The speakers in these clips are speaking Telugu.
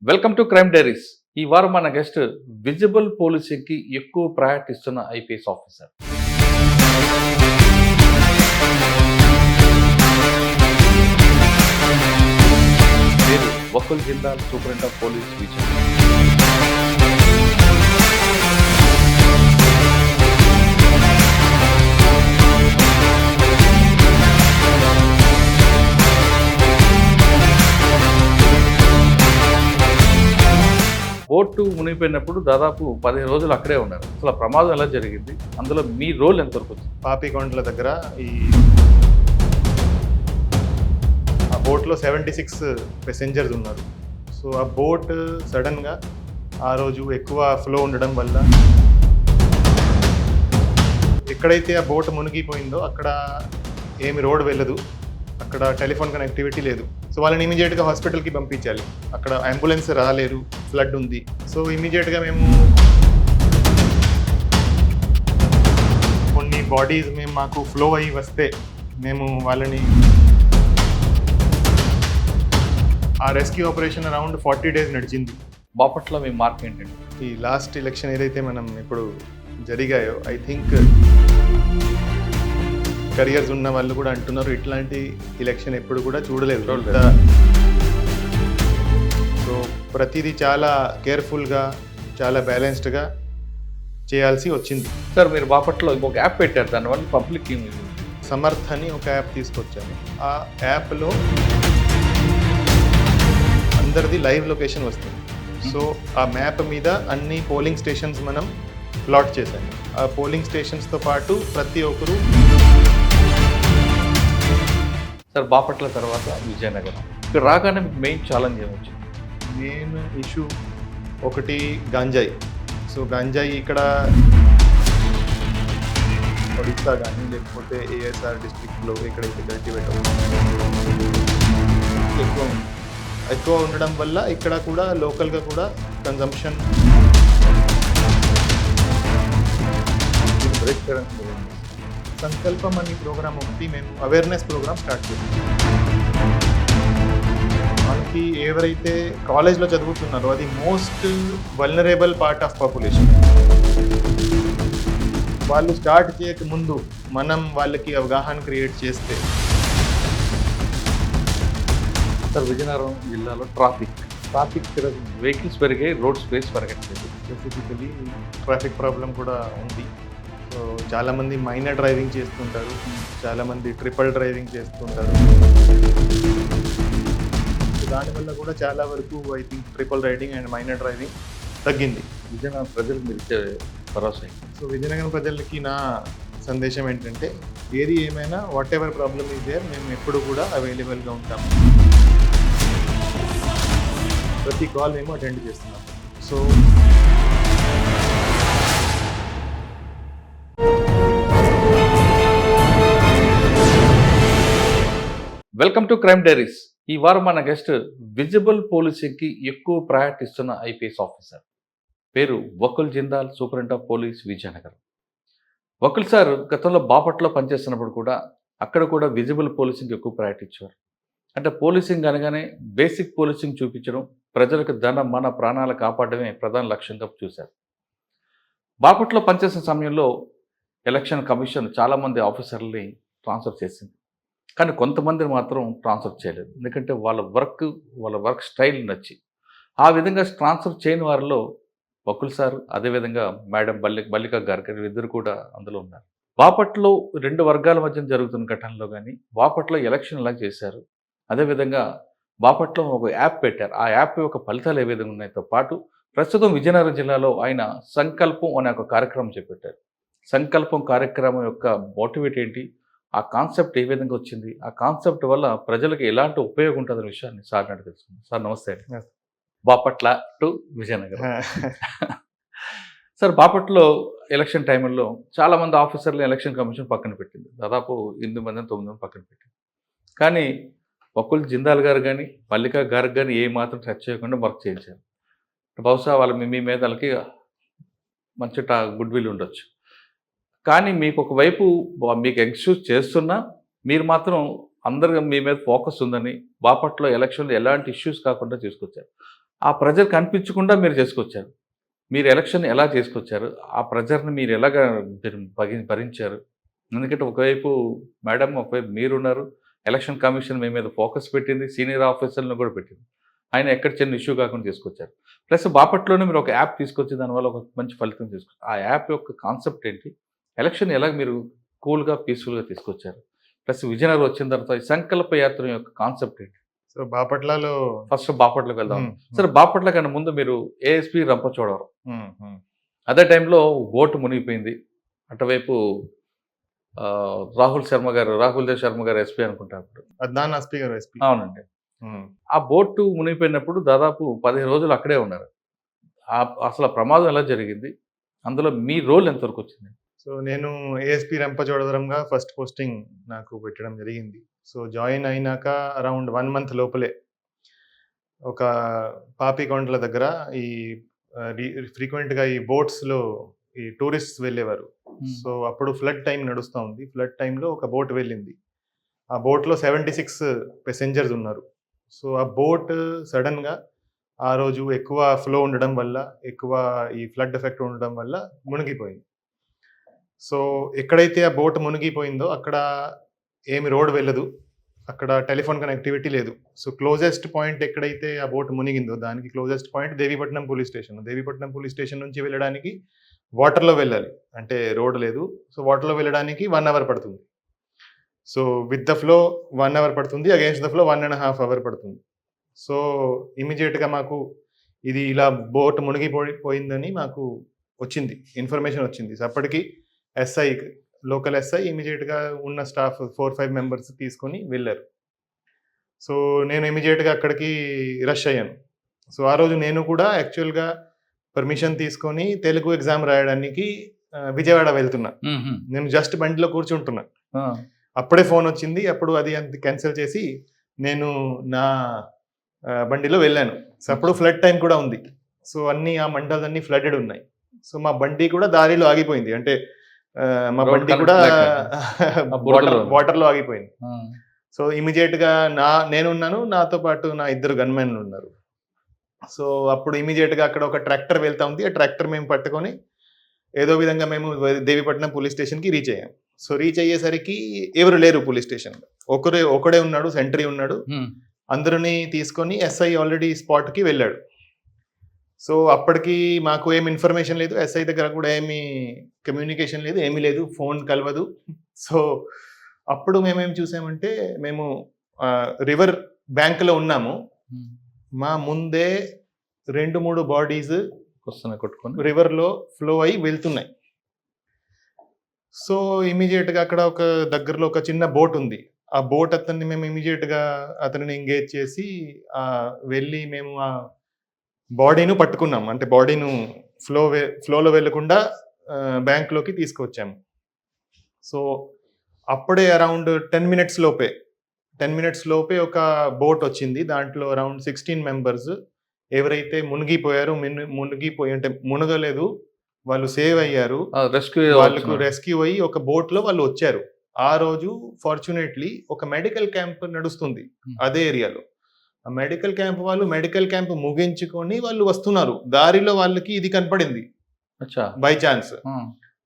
Welcome to crime diaries. ఈ వారం మన గెస్ట్ విజిబుల్ పోలీసింగ్ కి ఎక్కువ ప్రయారిటీ ఇస్తున్న ఐపీఎస్ ఆఫీసర్. పేరు Vakul Jindal, superintendent of police Vijay. Boat మునిగిపోయినప్పుడు దాదాపు 15 రోజులు అక్కడే ఉన్నారు. అసలు ఆ ప్రమాదం ఎలా జరిగింది, అందులో మీ రోల్ ఎంతవరకు వచ్చింది? పాపికొండల దగ్గర ఆ బోట్లో 76 ప్యాసింజర్స్ ఉన్నారు. సో ఆ బోట్ సడన్గా ఆ రోజు ఎక్కువ ఫ్లో ఉండడం వల్ల ఎక్కడైతే ఆ బోట్ మునిగిపోయిందో అక్కడ ఏమి రోడ్ వెళ్ళదు, అక్కడ టెలిఫోన్ కనెక్టివిటీ లేదు. సో వాళ్ళని ఇమీడియట్గా హాస్పిటల్కి పంపించాలి. అక్కడ అంబులెన్స్ రాలేరు, ఫ్లడ్ ఉంది. సో ఇమీడియట్గా మేము కొన్ని బాడీస్ మాకు ఫ్లో అయ్యి వస్తే మేము వాళ్ళని ఆ రెస్క్యూ ఆపరేషన్ అరౌండ్ 40 days నడిచింది. బాపట్ల మీ మార్క్ ఏంటండి? ఈ లాస్ట్ ఎలక్షన్ ఏదైతే మనం ఇప్పుడు జరిగాయో, ఐ థింక్ కరియర్స్ ఉన్న వాళ్ళు కూడా అంటున్నారు ఇట్లాంటి ఎలక్షన్ ఎప్పుడు కూడా చూడలేదు. సో ప్రతిదీ చాలా కేర్ఫుల్గా, చాలా బ్యాలెన్స్డ్గా చేయాల్సి వచ్చింది. సార్, మీరు బాపట్లో ఇంకొక యాప్ పెట్టారు, దానివల్ల పబ్లిక్ సమర్థ్ అని ఒక యాప్ తీసుకొచ్చాను. ఆ యాప్లో అందరిది లైవ్ లొకేషన్ వస్తుంది. సో ఆ మ్యాప్ మీద అన్ని పోలింగ్ స్టేషన్స్ మనం ప్లాట్ చేశాము. ఆ పోలింగ్ స్టేషన్స్తో పాటు ప్రతి ఒక్కరు. సార్, బాపట్ల తర్వాత విజయనగరం, ఇక్కడ రాగానే మీకు మెయిన్ ఛాలెంజ్ ఏమొచ్చింది? మెయిన్ ఇష్యూ ఒకటి గంజాయి. సో గంజాయి ఇక్కడ ఒడిస్సా కానీ లేకపోతే ఏఎస్ఆర్ డిస్ట్రిక్ట్లో ఎక్కడైతే కల్టివేట్ ఎక్కువ ఉండడం వల్ల ఇక్కడ కూడా లోకల్గా కూడా కన్జంప్షన్ బ్రేక్ చేయడం జరిగింది. సంకల్పం అనే ప్రోగ్రామ్ ఒకటి మేము అవేర్నెస్ ప్రోగ్రామ్ స్టార్ట్ చేసాం. మనకి ఎవరైతే కాలేజ్లో చదువుతున్నారో అది most vulnerable part of population. వాళ్ళు స్టార్ట్ చేయక ముందు మనం వాళ్ళకి అవగాహన క్రియేట్ చేస్తే. సార్, విజయనగరం జిల్లాలో ట్రాఫిక్ వెహికల్స్ పెరిగాయి, రోడ్ స్పేస్ పెరగట్లేదు. స్పెసిఫికలీ ట్రాఫిక్ ప్రాబ్లం కూడా ఉంది. సో చాలామంది మైనర్ డ్రైవింగ్ చేస్తుంటారు, చాలామంది ట్రిపుల్ డ్రైవింగ్ చేస్తుంటారు. దానివల్ల కూడా చాలా వరకు I think triple riding and minor driving తగ్గింది. విజయనగరం ప్రజలకు మీరు ఇచ్చే భరోసా? సో విజయనగరం ప్రజలకి నా సందేశం ఏంటంటే, ఏది ఏమైనా whatever problem is there, మేము ఎప్పుడు కూడా అవైలబుల్గా ఉంటాము. ప్రతి కాల్ మేము అటెండ్ చేస్తున్నాము. So welcome to crime diaries. ఈ వారం మన గెస్ట్ విజిబుల్ పోలీసింగ్ కి ఎక్కువ ప్రయారిటీ ఇస్తున్న ఐపీఎస్ ఆఫీసర్. పేరు Vakul Jindal, superintendent of police Vizianagaram. Vakul sir గతంలో బాపట్లో పనిచేస్తున్నప్పుడు కూడా అక్కడ కూడా విజిబుల్ పోలీసింగ్ ఎక్కువ ప్రయారిటీ ఇచ్చారు. అంటే పోలీసింగ్ అనగానే బేసిక్ పోలీసింగ్ చూపించడం, ప్రజలకు ధనం మన ప్రాణాలు కాపాడమే ప్రధాన లక్ష్యంగా చూశారు. బాపట్లో పనిచేసిన సమయంలో ఎలక్షన్ కమిషన్ చాలామంది ఆఫీసర్లని ట్రాన్స్ఫర్ చేసింది, కానీ కొంతమందిని మాత్రం ట్రాన్స్ఫర్ చేయలేదు. ఎందుకంటే వాళ్ళ వర్క్ స్టైల్ నచ్చి. ఆ విధంగా ట్రాన్స్ఫర్ చేయని వారిలో వకుల్ సార్, అదేవిధంగా మేడం బల్లికా గారు ఇద్దరు కూడా అందులో ఉన్నారు. బాపట్లో 2 వర్గాల మధ్య జరుగుతున్న ఘటనలో కానీ బాపట్లో ఎలక్షన్ ఎలా చేశారు, అదేవిధంగా బాపట్లో ఒక యాప్ పెట్టారు, ఆ యాప్ యొక్క ఫలితాలు ఏ విధంగా ఉన్నాయో పాటు ప్రస్తుతం విజయనగరం జిల్లాలో ఆయన సంకల్పం అనే ఒక కార్యక్రమం చేపట్టారు. సంకల్పం కార్యక్రమం యొక్క మోటివేట్ ఏంటి, ఆ కాన్సెప్ట్ ఏ విధంగా వచ్చింది, ఆ కాన్సెప్ట్ వల్ల ప్రజలకు ఎలాంటి ఉపయోగం ఉంటుందనే విషయాన్ని సార్ నాటి తెలుసుకుందాం. Sir namaste. Bapatla to Vizianagaram. Sir, బాపట్లో ఎలక్షన్ టైంలో చాలామంది ఆఫీసర్లు ఎలక్షన్ కమిషన్ పక్కన పెట్టింది. దాదాపు 8 మంది 9 మంది పక్కన పెట్టింది. కానీ వకుల్ జిందాల్ గారు కానీ మల్లికా గారికి కానీ ఏ మాత్రం టచ్ చేయకుండా వర్క్ చేయించారు. బహుశా వాళ్ళు మీ మీద వాళ్ళకి మంచి గుడ్ విల్ ఉండొచ్చు. కానీ మీకు ఒకవైపు మీకు ఎక్స్క్యూజ్ చేస్తున్నా మీరు మాత్రం అందరూ మీ మీద ఫోకస్ ఉందని, బాపట్ల ఎలక్షన్‌లో ఎలాంటి ఇష్యూస్ కాకుండా చేసుకొచ్చారు. ఆ ప్రెజర్ కనిపించకుండా మీరు చేసుకొచ్చారు. మీరు ఎలక్షన్ ఎలా చేసుకొచ్చారు? ఆ ప్రెజర్‌ని మీరు ఎలాగా మీరు భరించారు? ఎందుకంటే ఒకవైపు మేడం, ఒకవైపు మీరున్నారు. ఎలక్షన్ కమిషన్ మీ మీద ఫోకస్ పెట్టింది. సీనియర్ ఆఫీసర్‌లను కూడా పెట్టింది. ఆయన ఎక్కడ చిన్న ఇష్యూ కాకుండా తీసుకొచ్చారు. ప్లస్ బాపట్లోనే మీరు ఒక యాప్ తీసుకొచ్చి దానివల్ల ఒక మంచి ఫలితం తీసుకొచ్చారు. ఆ యాప్ యొక్క కాన్సెప్ట్ ఏంటి? ఎలక్షన్ ఎలాగ మీరు కూల్‌గా, పీస్‌ఫుల్‌గా తీసుకొచ్చారు? ప్లస్ విజయనగరం వచ్చిన తర్వాత ఈ సంకల్ప యాత్ర యొక్క కాన్సెప్ట్ ఏంటి? సో బాపట్లలో ఫస్ట్ బాపట్లకి వెళ్దాం. హ్మ్. సరే, బాపట్ల కన్నా ముందు మీరు ఏఎస్పీ రంపచోడవరం. హ్మ్. హ్మ్. అదే టైంలో బోట్ మునిగిపోయింది. అటువైపు రాహుల్ దేవ్ శర్మ గారు ఎస్పీ అనుకుంటా అప్పుడు. అద్నాన్ అస్పీ గారు ఎస్పీ. అవునండి. హ్మ్. ఆ బోటు మునిగిపోయినప్పుడు దాదాపు 15 రోజులు అక్కడే ఉన్నారు. అసలు ఆ ప్రమాదం ఎలా జరిగింది? అందులో మీ రోల్ ఎంతవరకు వచ్చింది? సో నేను ఏఎస్పీ రంపచోడవరంగా ఫస్ట్ పోస్టింగ్ నాకు పెట్టడం జరిగింది. సో జాయిన్ అయినాక అరౌండ్ 1 మంత్ లోపలే ఒక పాపికొండల దగ్గర ఈ ఫ్రీక్వెంట్‌గా ఈ బోట్స్‌లో ఈ టూరిస్ట్స్ వెళ్ళేవారు. సో అప్పుడు ఫ్లడ్ టైమ్ నడుస్తా ఉంది. ఫ్లడ్ టైమ్‌లో ఒక బోట్ వెళ్ళింది. ఆ బోట్‌లో 76 పాసెంజర్స్ ఉన్నారు. సో ఆ బోట్ సడెన్‌గా ఆ రోజు ఎక్కువ ఫ్లో ఉండడం వల్ల, ఎక్కువ ఈ ఫ్లడ్ ఎఫెక్ట్ ఉండడం వల్ల మునిగిపోయింది. సో ఎక్కడైతే ఆ బోట్ మునిగిపోయిందో అక్కడ ఏమి రోడ్ వెళ్ళదు. అక్కడ టెలిఫోన్ కనెక్టివిటీ లేదు. సో క్లోజెస్ట్ పాయింట్ ఎక్కడైతే ఆ బోట్ మునిగిందో దానికి closest point Devipatnam police station. Devipatnam police station నుంచి వెళ్ళడానికి వాటర్‌లో వెళ్ళాలి. అంటే రోడ్ లేదు. సో వాటర్‌లో వెళ్ళడానికి 1 అవర్ పడుతుంది. So with the flow 1 hour పడుతుంది. అగెయిన్స్ట్ ద ఫ్లో 1½ అవర్ పడుతుంది. సో ఇమ్మీడియేట్‌గా మాకు ఇది ఇలా బోట్ పోయిందని మాకు వచ్చింది. ఇన్ఫర్మేషన్ వచ్చింది. సో అప్పటికి ఎస్ఐ, లోకల్ ఎస్ఐ ఇమ్మీడియేట్‌గా ఉన్న స్టాఫ్ 4, 5 మెంబర్స్ తీసుకొని వెళ్లారు. సో నేను ఇమ్మీడియేట్‌గా అక్కడికి రష్ అయ్యాను. సో ఆ రోజు నేను కూడా యాక్చువల్‌గా పర్మిషన్ తీసుకొని తెలుగు ఎగ్జామ్ రాయడానికి విజయవాడ వెళ్తున్నా. నేను జస్ట్ బండిలో కూర్చుంటున్నా. అప్పుడే ఫోన్ వచ్చింది. అప్పుడు అది క్యాన్సిల్ చేసి నేను నా బండిలో వెళ్ళాను. సో అప్పుడు ఫ్లడ్ టైం కూడా ఉంది. సో ఆ మండలన్నీ ఫ్లడెడ్ ఉన్నాయి. సో మా బండి కూడా దారిలో ఆగిపోయింది. అంటే మా బండి కూడా వాటర్‌లో ఆగిపోయింది. సో ఇమ్మీడియేట్‌గా నేనున్నాను. నాతో పాటు నా 2 గన్‌మెన్‌లు ఉన్నారు. సో అప్పుడు ఇమ్మీడియేట్‌గా అక్కడ ఒక ట్రాక్టర్ వెళ్తా ఉంది. ఆ ట్రాక్టర్ మేము పట్టుకొని ఏదో విధంగా మేము దేవీపట్నం పోలీస్ స్టేషన్‌కి రీచ్ అయ్యాం. సో రీచ్ అయ్యేసరికి ఎవరు లేరు పోలీస్ స్టేషన్‌లో. ఒకడే ఉన్నాడు, సెంట్రీ ఉన్నాడు. అందరిని తీసుకొని ఎస్ఐ ఆల్రెడీ స్పాట్‌కి వెళ్ళాడు. సో అప్పటికి మాకు ఏమి ఇన్ఫర్మేషన్ లేదు. ఎస్ఐ దగ్గర కూడా ఏమి కమ్యూనికేషన్ లేదు, ఏమీ లేదు. ఫోన్ కలవదు. సో అప్పుడు మేమేం చూసామంటే మేము రివర్ బ్యాంక్‌లో ఉన్నాము. మా ముందే 2, 3 బాడీస్ కొట్టుకొని రివర్‌లో ఫ్లో అయ్యి వెళ్తున్నాయి. సో ఇమ్మీడియేట్‌గా అక్కడ ఒక దగ్గరలో ఒక చిన్న బోట్ ఉంది. ఆ బోట్ మేము ఇమ్మీడియేట్‌గా అతనిని ఎంగేజ్ చేసి వెళ్ళి మేము ఆ బాడీను పట్టుకున్నాం. అంటే బాడీను ఫ్లోలో వెళ్ళకుండా బ్యాంక్‌లోకి తీసుకొచ్చాము. సో అప్పుడే అరౌండ్ 10 మినిట్స్ లోపే ఒక బోట్ వచ్చింది. దాంట్లో అరౌండ్ 16 మెంబర్స్ ఎవరైతే మునిగిపోయి అంటే మునగలేదు, వాళ్ళు సేవ్ అయ్యారు. వాళ్ళకు రెస్క్యూ అయ్యి ఒక బోట్‌లో వాళ్ళు వచ్చారు. ఆ రోజు ఫార్చునేట్‌లీ ఒక మెడికల్ క్యాంప్ నడుస్తుంది అదే ఏరియాలో. ఆ మెడికల్ క్యాంప్ ముగించుకొని వాళ్ళు వస్తున్నారు. దారిలో వాళ్ళకి ఇది కనపడింది బై ఛాన్స్.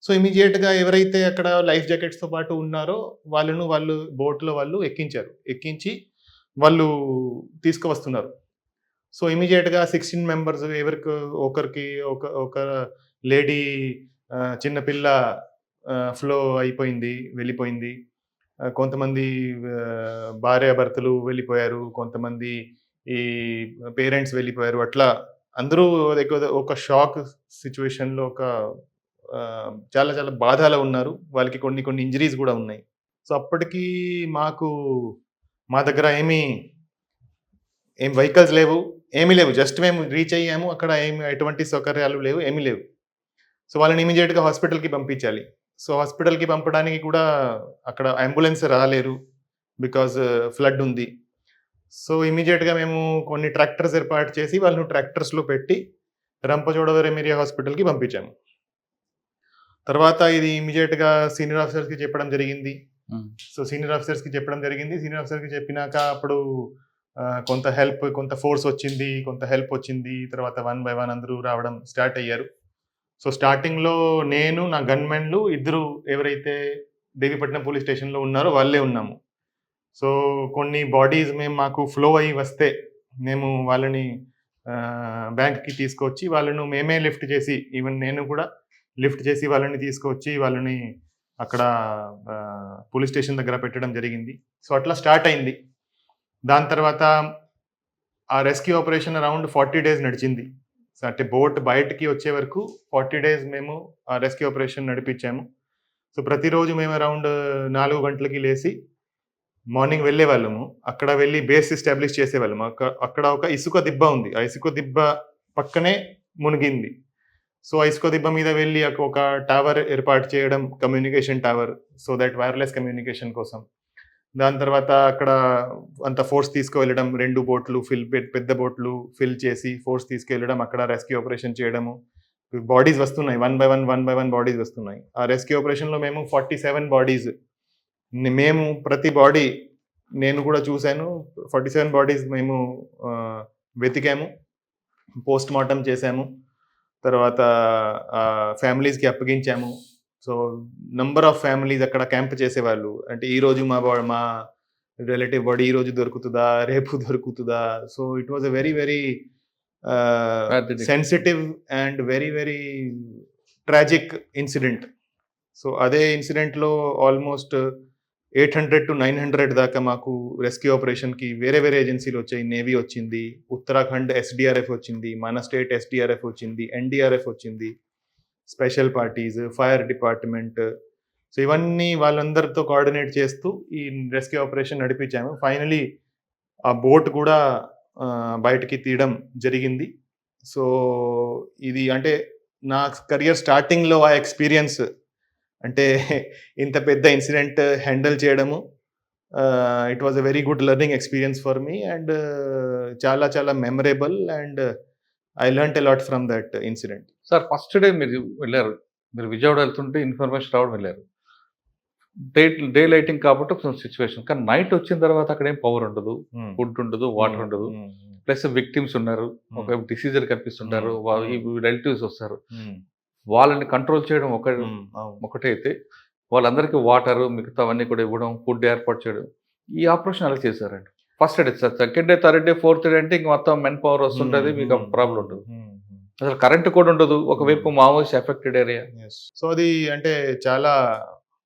సో ఇమ్మీడియేట్‌గా ఎవరైతే అక్కడ లైఫ్ జాకెట్స్‌తో పాటు ఉన్నారో వాళ్ళు బోట్‌లో ఎక్కించారు. ఎక్కించి వాళ్ళు తీసుకువస్తున్నారు. సో ఇమ్మీడియేట్‌గా 16 మెంబర్స్ ఒకరికి ఒక లేడీ చిన్న పిల్ల ఫ్లో అయిపోయింది, వెళ్ళిపోయింది. కొంతమంది భార్యాభర్తలు వెళ్ళిపోయారు. కొంతమంది ఈ పేరెంట్స్ వెళ్ళిపోయారు. అట్లా అందరూ ఒక షాక్ సిట్యుయేషన్‌లో చాలా చాలా బాధలో ఉన్నారు. వాళ్ళకి కొన్ని ఇంజరీస్ కూడా ఉన్నాయి. సో అప్పటికి మా దగ్గర ఏం వెహికల్స్ లేవు, ఏమీ లేవు. జస్ట్ మేము రీచ్ అయ్యాము. అక్కడ ఎటువంటి సౌకర్యాలు లేవు, ఏమీ లేవు. సో వాళ్ళని ఇమ్మీడియేట్‌గా హాస్పిటల్‌కి పంపించాలి. సో హాస్పిటల్‌కి పంపడానికి కూడా అక్కడ అంబులెన్స్ రాలేరు. బికాజ్ ఫ్లడ్ ఉంది. సో ఇమ్మీడియేట్‌గా మేము కొన్ని ట్రాక్టర్స్ ఏర్పాటు చేసి వాళ్ళని ట్రాక్టర్స్‌లో పెట్టి రంపచోడవరం ఏరియా హాస్పిటల్‌కి పంపించాము. తర్వాత ఇది ఇమ్మీడియేట్‌గా సీనియర్ ఆఫీసర్స్‌కి చెప్పడం జరిగింది. సో సీనియర్ ఆఫీసర్స్కి చెప్పడం జరిగింది. సీనియర్ ఆఫీసర్కి చెప్పినాక అప్పుడు కొంత ఫోర్స్ వచ్చింది, కొంత హెల్ప్ వచ్చింది. తర్వాత 1 బై 1 అందరూ రావడం స్టార్ట్ అయ్యారు. సో స్టార్టింగ్లో నేను, నా గన్మెన్లు ఇద్దరు ఎవరైతే దేవీపట్నం పోలీస్ స్టేషన్లో ఉన్నారో వాళ్ళే ఉన్నాము. సో కొన్ని బాడీస్ మాకు ఫ్లో అయ్యి వస్తే మేము వాళ్ళని బ్యాంక్కి తీసుకొచ్చి వాళ్ళను మేమే లిఫ్ట్ చేసి, ఈవెన్ నేను కూడా లిఫ్ట్ చేసి వాళ్ళని తీసుకొచ్చి వాళ్ళని అక్కడ పోలీస్ స్టేషన్ దగ్గర పెట్టడం జరిగింది. సో అట్లా స్టార్ట్ అయింది. దాని తర్వాత ఆ రెస్క్యూ ఆపరేషన్ అరౌండ్ 40 days నడిచింది. సో అంటే బోట్ బయటికి వచ్చే వరకు 40 days మేము ఆ రెస్క్యూ ఆపరేషన్ నడిపించాము. సో ప్రతిరోజు మేము అరౌండ్ 4 గంటలకి లేచి మార్నింగ్ వెళ్ళేవాళ్ళము. అక్కడ వెళ్ళి బేస్ ఎస్టాబ్లిష్ చేసేవాళ్ళము. అక్కడ ఒక ఇసుక దిబ్బ ఉంది. ఆ ఇసుక దిబ్బ పక్కనే మునిగింది. సో ఆ ఇసుక దిబ్బ మీద వెళ్ళి ఒక టవర్ ఏర్పాటు చేయడం, communication tower, so that wireless communication కోసం. దాని తర్వాత అక్కడ అంత ఫోర్స్ తీసుకువెళ్ళడం, 2 బోట్లు పెద్ద బోట్లు ఫిల్ చేసి ఫోర్స్ తీసుకెళ్ళడం, అక్కడ రెస్క్యూ ఆపరేషన్ చేయడము. బాడీస్ వస్తున్నాయి, 1 బై 1 బాడీస్ వస్తున్నాయి. ఆ రెస్క్యూ ఆపరేషన్లో మేము 47 బాడీస్, మేము ప్రతి బాడీ నేను కూడా చూశాను. 47 బాడీస్ మేము వెతికాము, పోస్ట్ మార్టం చేశాము, తర్వాత ఫ్యామిలీస్కి అప్పగించాము. సో నంబర్ ఆఫ్ ఫ్యామిలీస్ అక్కడ క్యాంప్ చేసేవాళ్ళు. అంటే ఈరోజు మా రిలేటివ్ బాడీ ఈరోజు దొరుకుతుందా, రేపు దొరుకుతుందా. So it was a very very sensitive and very very tragic incident. So అదే ఇన్సిడెంట్లో ఆల్మోస్ట్ 800 to 900 దాకా మాకు రెస్క్యూ ఆపరేషన్కి వేరే ఏజెన్సీలు వచ్చాయి. నేవీ వచ్చింది, ఉత్తరాఖండ్ ఎస్డిఆర్ఎఫ్ వచ్చింది, మన స్టేట్ ఎస్డిఆర్ఎఫ్ వచ్చింది, ఎన్డిఆర్ఎఫ్ వచ్చింది, special parties, fire department. So ఇవన్నీ వాళ్ళందరితో కోఆర్డినేట్ చేస్తూ ఈ రెస్క్యూ ఆపరేషన్ నడిపించాము. ఫైనలీ ఆ బోట్ కూడా బయటికి తీయడం జరిగింది. సో ఇది అంటే నా కెరియర్ స్టార్టింగ్లో ఆ ఎక్స్పీరియన్స్, అంటే ఇంత పెద్ద ఇన్సిడెంట్ హ్యాండిల్ చేయడము, it was a very good learning experience for me and చాలా చాలా memorable and I learnt a lot from that incident. Sir first day మీరు వెళ్ళారు, మీరు విజయవాడ వెళ్తుంటే ఇన్ఫర్మేషన్ రావడం వెళ్ళారు. డే లైటింగ్ కాబట్టి ఒక సిచ్యువేషన్, కానీ నైట్ వచ్చిన తర్వాత అక్కడ ఏం పవర్ ఉండదు, ఫుడ్ ఉండదు, వాటర్ ఉండదు, ప్లస్ విక్టిమ్స్ ఉన్నారు, ఒక డిసీజర్ కనిపిస్తుంటారు, ఈ రిలేటివ్స్ వస్తారు, వాళ్ళని కంట్రోల్ చేయడం ఒకటే అయితే వాళ్ళందరికీ వాటర్ మిగతావన్నీ కూడా ఇవ్వడం, ఫుడ్ ఏర్పాటు చేయడం, ఈ ఆపరేషన్ ఎలా చేశారండి? First day, second day, third day, fourth day అంటే ఇంక మొత్తం మెన్ పవర్ వస్తుంటుంది, మీకు ప్రాబ్లం ఉండదు, అసలు కరెంట్ కూడా ఉండదు, ఒకవైపు మావోయిస్ట్ ఎఫెక్టెడ్ ఏరియా. సో అది అంటే చాలా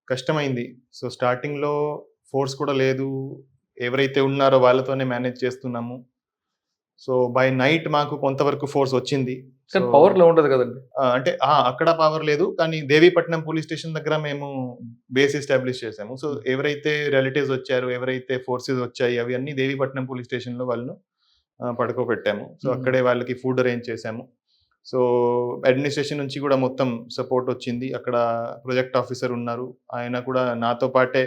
కష్టమైంది. సో స్టార్టింగ్లో ఫోర్స్ కూడా లేదు, ఎవరైతే ఉన్నారో వాళ్ళతోనే మేనేజ్ చేస్తున్నాము. సో బై నైట్ మాకు కొంతవరకు ఫోర్స్ వచ్చింది. కానీ పవర్ లో ఉండదు కదండి. అంటే అక్కడ పవర్ లేదు, కానీ దేవీపట్నం పోలీస్ స్టేషన్ దగ్గర మేము బేస్ ఎస్టాబ్లిష్ చేసాము. సో ఎవరైతే రిలేటివ్స్ వచ్చారు, ఎవరైతే ఫోర్సెస్ వచ్చాయి, అవి అన్ని దేవీపట్నం పోలీస్ స్టేషన్ లో వాళ్ళను పడుకోబెట్టాము. సో అక్కడే వాళ్ళకి ఫుడ్ అరేంజ్ చేసాము. సో అడ్మినిస్ట్రేషన్ నుంచి కూడా మొత్తం సపోర్ట్ వచ్చింది. అక్కడ ప్రొజెక్ట్ ఆఫీసర్ ఉన్నారు, ఆయన కూడా నాతో పాటే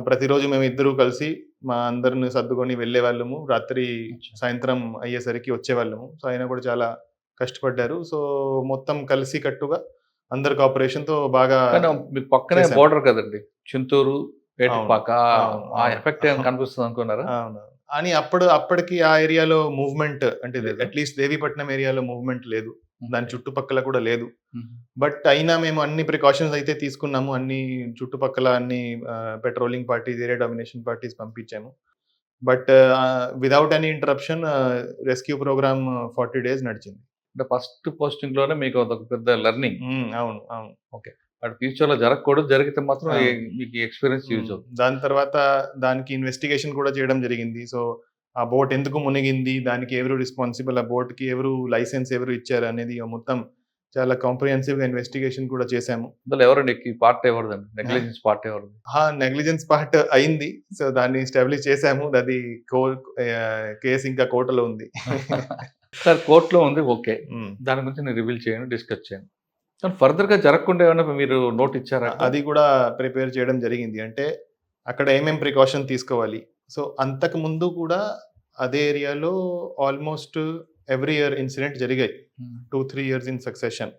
ప్రతిరోజు మేము ఇద్దరు కలిసి మా అందరిని సర్దుకొని వెళ్ళే వాళ్ళము, రాత్రి సాయంత్రం అయ్యేసరికి వచ్చేవాళ్ళము. సో ఆయన కూడా చాలా కష్టపడ్డారు. సో మొత్తం కలిసి కట్టుగా అందరి కోఆపరేషన్ తో బాగా. మీకు పక్కనే బోర్డర్ కదండి, చింతూరు, ఏటుపాక, ఆ ఎఫెక్ట్ ఏమైనా కనిపిస్తుంది అనుకున్నారా? అని అప్పటికి ఆ ఏరియాలో మూవ్మెంట్, అంటే అట్లీస్ట్ దేవీపట్నం ఏరియాలో మూవ్మెంట్ లేదు, దాని చుట్టుపక్కల కూడా లేదు. బట్ అయినా మేము అన్ని ప్రికాషన్స్ అయితే తీసుకున్నాము, అన్ని చుట్టుపక్కల అన్ని patrolling parties, area domination parties పంపించాము. But without any interruption rescue programme 40 days నడిచింది. అంటే ఫస్ట్ పోస్టింగ్ లోనే మీకు ఒక పెద్ద లెర్నింగ్. అవును అవును. ఓకే, అటు ఫ్యూచర్ లో జరగకూడదు, జరిగితే మాత్రం మీకు ఎక్స్పీరియన్స్ యూజ్ అవుతుంది. దాని తర్వాత దానికి ఇన్వెస్టిగేషన్ కూడా చేయడం జరిగింది. సో ఆ బోట్ ఎందుకు మునిగింది, దానికి ఎవరు రెస్పాన్సిబుల్, ఆ బోట్ కి ఎవరు లైసెన్స్ ఎవరు ఇచ్చారు అనేది మొత్తం చాలా కాంప్రిహెన్సివ్ గా ఇన్వెస్టిగేషన్ కూడా చేశాము. అందులో ఎవరండి పార్ట్ ఎవరిదండి, నెగ్లిజెన్స్ పార్ట్ ఎవరిది? నెగ్లిజెన్స్ పార్ట్ అయింది. సో దాన్ని ఎస్టాబ్లిష్ చేశాము. అది కేసు ఇంకా కోర్టులో ఉంది. సార్ కోర్టులో ఉంది, ఓకే, దాని గురించి నేను రివీల్ చేయండి, డిస్కస్ చేయండి. కానీ ఫర్దర్ గా జరగకుండా ఏమైనా మీరు నోట్ ఇచ్చారా? అది కూడా ప్రిపేర్ చేయడం జరిగింది. అంటే అక్కడ ఏమేం ప్రికాషన్ తీసుకోవాలి. సో అంతకు ముందు కూడా అదే ఏరియాలో ఆల్మోస్ట్ ఎవ్రీ ఇయర్ ఇన్సిడెంట్ జరిగాయి, 2-3 years ఇన్ సక్సెషన్.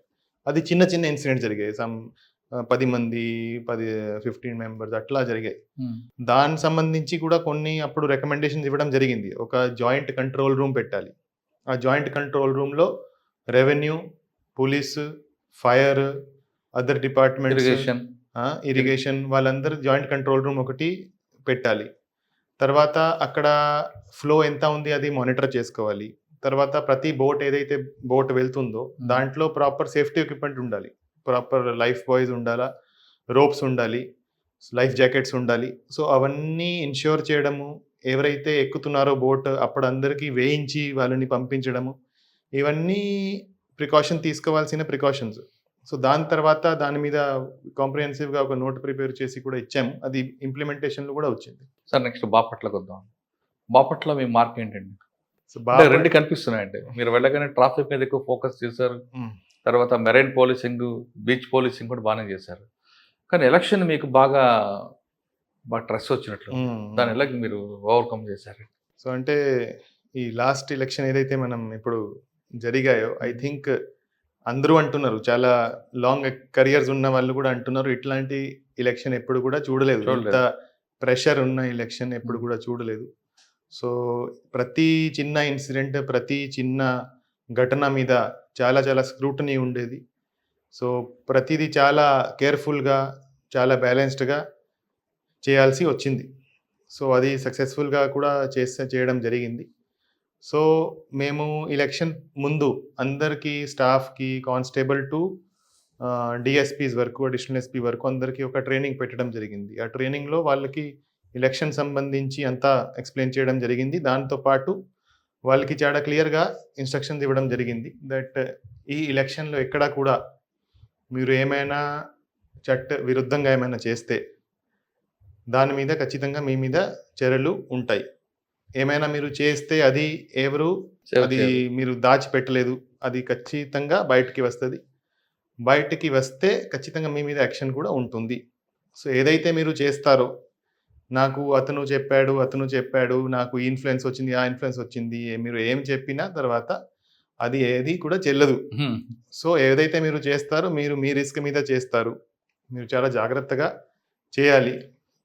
అది చిన్న చిన్న ఇన్సిడెంట్ జరిగాయి. సమ్ 10 మంది 15 మెంబర్స్ అట్లా జరిగాయి. దానికి సంబంధించి కూడా కొన్ని అప్పుడు రికమెండేషన్స్ ఇవ్వడం జరిగింది. ఒక జాయింట్ కంట్రోల్ రూమ్ పెట్టాలి. ఆ జాయింట్ కంట్రోల్ రూమ్‌లో revenue, police, fire, other departments, irrigation వాళ్ళందరూ జాయింట్ కంట్రోల్ రూమ్ ఒకటి పెట్టాలి. తర్వాత అక్కడ ఫ్లో ఎంత ఉంది అది మానిటర్ చేసుకోవాలి. తర్వాత ప్రతి ఏదైతే బోట్ వెళ్తుందో దాంట్లో ప్రాపర్ సేఫ్టీ ఎక్విప్మెంట్ ఉండాలి. ప్రాపర్ లైఫ్ బాయ్స్ ఉండాలా, రోప్స్ ఉండాలి, లైఫ్ జాకెట్స్ ఉండాలి. సో అవన్నీ ఇన్ష్యూర్ చేయడము, ఎవరైతే ఎక్కుతున్నారో బోట్ అప్పుడు అందరికీ వేయించి వాళ్ళని పంపించడము, ఇవన్నీ తీసుకోవాల్సిన ప్రికాషన్స్. సో దాని తర్వాత దాని మీద కాంప్రిహెన్సివ్గా ఒక నోట్ ప్రిపేర్ చేసి కూడా ఇచ్చాము. అది ఇంప్లిమెంటేషన్లో కూడా వచ్చింది. సార్ నెక్స్ట్ బాపట్లకు వద్దాం. బాపట్ల మీ మార్క్ ఏంటండి? సో అంటే రెండు కనిపిస్తున్నాయండి. మీరు వెళ్ళగానే ట్రాఫిక్ మీద ఎక్కువ ఫోకస్ చేశారు. తర్వాత మెరైన్ పోలీసింగ్, బీచ్ పోలీసింగ్ కూడా బాగానే చేశారు. కానీ ఎలక్షన్ మీకు బాగా స్ట్రెస్ వచ్చినట్లు, దాన్ని ఎలా మీరు ఓవర్కమ్ చేశారు? సో అంటే ఈ లాస్ట్ ఎలక్షన్ ఏదైతే మనం ఇప్పుడు జరిగాయో, ఐ థింక్ అందరూ అంటున్నారు, చాలా లాంగ్ కెరియర్స్ ఉన్న వాళ్ళు కూడా అంటున్నారు, ఇట్లాంటి ఎలక్షన్ ఎప్పుడు కూడా చూడలేదు, ఇంత ప్రెషర్ ఉన్న ఎలక్షన్ ఎప్పుడు కూడా చూడలేదు. సో ప్రతి చిన్న ఇన్సిడెంట్, ప్రతి చిన్న ఘటన మీద చాలా చాలా స్క్రూటనీ ఉండేది. సో ప్రతిదీ చాలా కేర్ఫుల్గా, చాలా బ్యాలెన్స్డ్గా చేయాల్సి వచ్చింది. సో అది సక్సెస్ఫుల్గా కూడా చేయడం జరిగింది. సో మేము ఎలక్షన్ ముందు అందరికీ, స్టాఫ్కి, కానిస్టేబుల్ టు డిఎస్పీస్ వరకు, అడిషనల్ ఎస్పీ వరకు అందరికీ ఒక ట్రైనింగ్ పెట్టడం జరిగింది. ఆ ట్రైనింగ్లో వాళ్ళకి ఎలక్షన్ సంబంధించి అంతా ఎక్స్ప్లెయిన్ చేయడం జరిగింది. దాంతోపాటు వాళ్ళకి చాలా క్లియర్గా ఇన్స్ట్రక్షన్స్ ఇవ్వడం జరిగింది దట్ ఈ ఎలక్షన్లో ఎక్కడా కూడా మీరు ఏమైనా విరుద్ధంగా ఏమైనా చేస్తే దాని మీద ఖచ్చితంగా మీ మీద చర్యలు ఉంటాయి. ఏమైనా మీరు చేస్తే అది మీరు దాచిపెట్టలేదు, అది ఖచ్చితంగా బయటికి వస్తుంది. బయటికి వస్తే ఖచ్చితంగా మీ మీద యాక్షన్ కూడా ఉంటుంది. సో ఏదైతే మీరు చేస్తారో, నాకు అతను చెప్పాడు, నాకు ఈ ఇన్ఫ్లుయెన్స్ వచ్చింది, ఆ ఇన్ఫ్లుయెన్స్ వచ్చింది, మీరు ఏం చెప్పినా తర్వాత అది ఏది కూడా చెల్లదు. సో ఏదైతే మీరు చేస్తారో మీరు మీ రిస్క్ మీద చేస్తారు. మీరు చాలా జాగ్రత్తగా చేయాలి.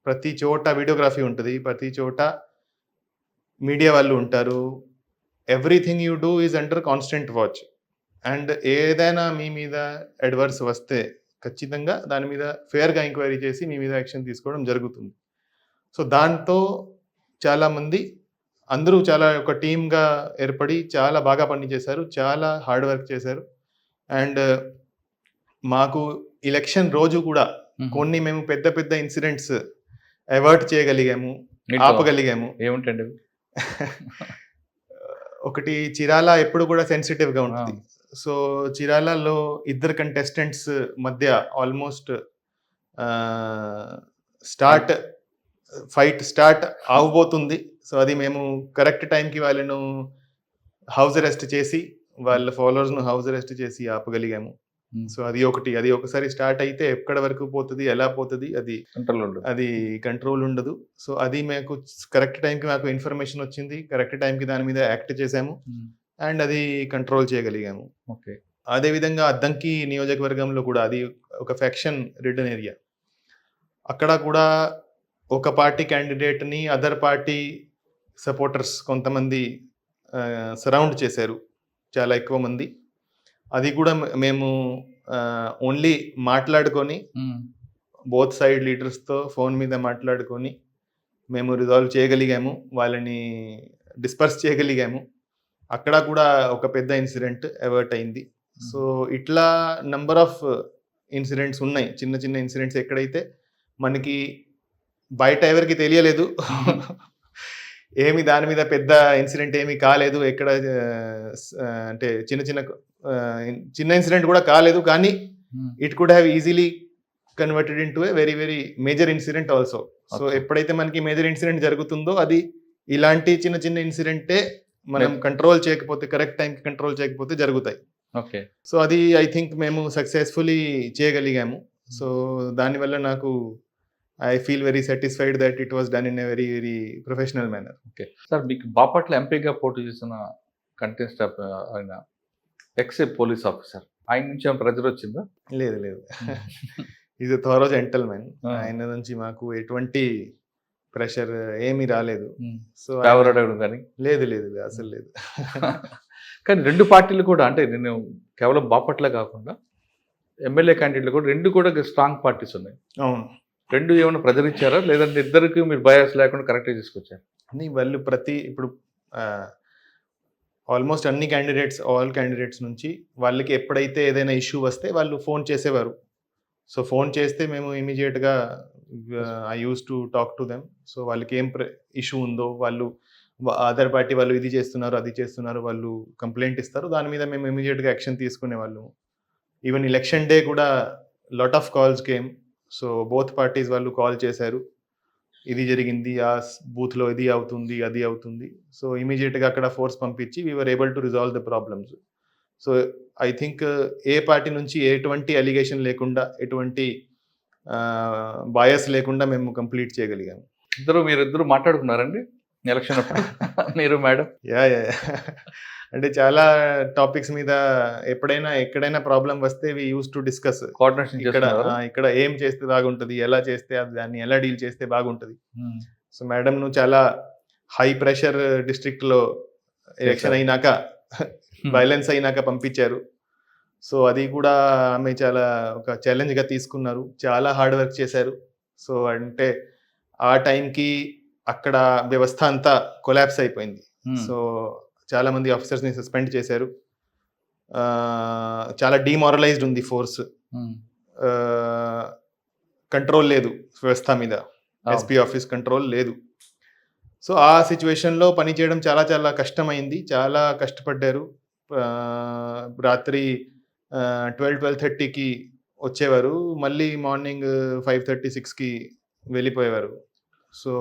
ప్రతి చోట వీడియోగ్రఫీ ఉంటుంది, ప్రతి చోట మీడియా వాళ్ళు ఉంటారు. Everything you do is under constant watch. And ఏదైనా మీ మీద అడ్వర్స్ వస్తే ఖచ్చితంగా దాని మీద ఫేర్గా ఎంక్వైరీ చేసి మీ మీద యాక్షన్ తీసుకోవడం జరుగుతుంది. సో దాంతో చాలామంది అందరూ చాలా ఒక టీమ్గా ఏర్పడి చాలా బాగా పనిచేశారు, చాలా హార్డ్ వర్క్ చేశారు. అండ్ మాకు ఎలక్షన్ రోజు కూడా కొన్ని మేము పెద్ద పెద్ద ఇన్సిడెంట్స్ అవాయిడ్ చేయగలిగాము, ఆపగలిగాము. ఏమిటండి? ఒకటి, చీరాల ఎప్పుడు కూడా సెన్సిటివ్గా ఉంటుంది. సో చీరాలలో ఇద్దరు కంటెస్టెంట్స్ మధ్య ఆల్మోస్ట్ ఫైట్ స్టార్ట్ అవబోతుంది. సో అది మేము కరెక్ట్ టైంకి వాళ్ళను హౌస్ అరెస్ట్ చేసి, వాళ్ళ ఫాలోవర్స్ను హౌస్ అరెస్ట్ చేసి ఆపగలిగాము. సో అది ఒకసారి స్టార్ట్ అయితే ఎక్కడ వరకు పోతుంది, ఎలా పోతుంది, అది కంట్రోల్ ఉండదు. సో అది మాకు కరెక్ట్ టైంకి మాకు ఇన్ఫర్మేషన్ వచ్చింది, కరెక్ట్ టైంకి దాని మీద యాక్ట్ చేసాము అండ్ అది కంట్రోల్ చేయగలిగాము. ఓకే. అదేవిధంగా అద్దంకి నియోజకవర్గంలో కూడా అది ఒక ఫ్యాక్షన్ రిడన్ ఏరియా. అక్కడ కూడా ఒక పార్టీ క్యాండిడేట్ని అదర్ పార్టీ సపోర్టర్స్ కొంతమంది సరౌండ్ చేశారు, చాలా ఎక్కువ మంది. అది కూడా మేము ఓన్లీ మాట్లాడుకొని, బోత్ సైడ్ లీడర్స్తో ఫోన్ మీద మాట్లాడుకొని మేము రిజాల్వ్ చేయగలిగాము, వాళ్ళని డిస్పర్స్ చేయగలిగాము. అక్కడ కూడా ఒక పెద్ద ఇన్సిడెంట్ అవర్ట్ అయింది. సో ఇట్లా నంబర్ ఆఫ్ ఇన్సిడెంట్స్ ఉన్నాయి, చిన్న చిన్న ఇన్సిడెంట్స్ ఎక్కడైతే మనకి బయట ఎవరికి తెలియలేదు, ఏమి దాని మీద పెద్ద ఇన్సిడెంట్ ఏమీ కాలేదు, ఎక్కడ అంటే చిన్న ఇన్సిడెంట్ కూడా కాలేదు, కానీ it could have easily converted in to a very very major incident also. So ఎప్పుడైతే మనకి మేజర్ ఇన్సిడెంట్ జరుగుతుందో అది ఇలాంటి చిన్న చిన్న ఇన్సిడెంటే మనం కంట్రోల్ చేయకపోతే, కరెక్ట్ టైంకి కంట్రోల్ చేయకపోతే జరుగుతాయి. ఓకే. సో అది ఐ థింక్ మేము సక్సెస్ఫుల్లీ చేయగలిగాము. సో దానివల్ల నాకు I feel very satisfied that it was done in a very very professional manner. Okay sir, మీకు బాపట్ల ఎంపీగా పోటీ చేసిన కంటెస్ట్ ఆయన ఎక్స్ పోలీస్ ఆఫీసర్, ఆయన నుంచి ఏమైనా ప్రెజర్ వచ్చిందా? లేదు ఈజ్ ఎ థారో జెంటల్మెన్. ఆ. ఆయన నుంచి మాకు ఎటువంటి ప్రెషర్ ఏమీ రాలేదు. సో ఫేవర్ అడగడం కానీ లేదు లేదు అసలు లేదు. కానీ రెండు పార్టీలు కూడా అంటే నేను కేవలం బాపట్ల కాకుండా ఎమ్మెల్యే క్యాండిడేట్లు కూడా రెండు కూడా స్ట్రాంగ్ పార్టీస్ ఉన్నాయి. అవును. రెండు ఏమైనా ప్రజలిచ్చారా లేదంటే ఇద్దరికి మీరు బయాస్ లేకుండా కరెక్ట్గా తీసుకొచ్చారు? అని వాళ్ళు ఇప్పుడు ఆల్మోస్ట్ అన్ని ఆల్ క్యాండిడేట్స్ నుంచి వాళ్ళకి ఎప్పుడైతే ఏదైనా ఇష్యూ వస్తే వాళ్ళు ఫోన్ చేసేవారు. సో ఫోన్ చేస్తే మేము ఇమీడియట్గా I use to talk to them. So వాళ్ళకి ఏం ఇష్యూ ఉందో వాళ్ళు అదర్ పార్టీ వాళ్ళు ఇది చేస్తున్నారు అది చేస్తున్నారు వాళ్ళు కంప్లైంట్ ఇస్తారు. దాని మీద మేము ఇమీడియట్గా యాక్షన్ తీసుకునేవాళ్ళు. ఈవెన్ ఎలక్షన్ డే కూడా lot of calls came. So both parties వాళ్ళు కాల్ చేశారు, ఇది జరిగింది, ఆ బూత్లో ఇది అవుతుంది అది అవుతుంది. సో ఇమీడియట్గా అక్కడ ఫోర్స్ పంపించి we are able to resolve the problems. So I think ఏ పార్టీ నుంచి ఎటువంటి అలిగేషన్ లేకుండా ఎటువంటి బయాస్ లేకుండా మేము కంప్లీట్ చేయగలిగాము. మీరిద్దరు మాట్లాడుకున్నారండి ఎలక్షన్ అప్పుడు మీరు మేడం? యా అంటే చాలా టాపిక్స్ మీద ఎక్కడైనా ప్రాబ్లం వస్తే వి యూస్ టు డిస్కస్. కోఆర్డినేషన్ ఇక్కడ ఏం చేస్తే బాగుంటుంది, ఎలా చేస్తే దాన్ని ఎలా డీల్ చేస్తే బాగుంటుంది. సో మేడం ను చాలా హై ప్రెషర్ డిస్ట్రిక్ట్ లో ఎలక్షన్ అయినాక వైలెన్స్ అయినాక పంపించారు. సో అది కూడా ఆమె చాలా ఒక ఛాలెంజ్ గా తీసుకున్నారు, చాలా హార్డ్ వర్క్ చేశారు. సో అంటే ఆ టైంకి అక్కడ వ్యవస్థ అంతా కొలాప్స్ అయిపోయింది. సో చాలా మంది ఆఫీసర్స్ ని సస్పెండ్ చేశారు. చాలా డిమారలైజ్డ్ ఉంది ఫోర్స్. కంట్రోల్ లేదు వ్యవస్థ మీద, ఎస్పీ ఆఫీస్ కంట్రోల్ లేదు. సో ఆ సిచ్యువేషన్లో పనిచేయడం చాలా చాలా కష్టమైంది, చాలా కష్టపడ్డారు. రాత్రి 12-12:30కి వచ్చేవారు, మళ్ళీ మార్నింగ్ 5:30-6కి వెళ్ళిపోయేవారు. సో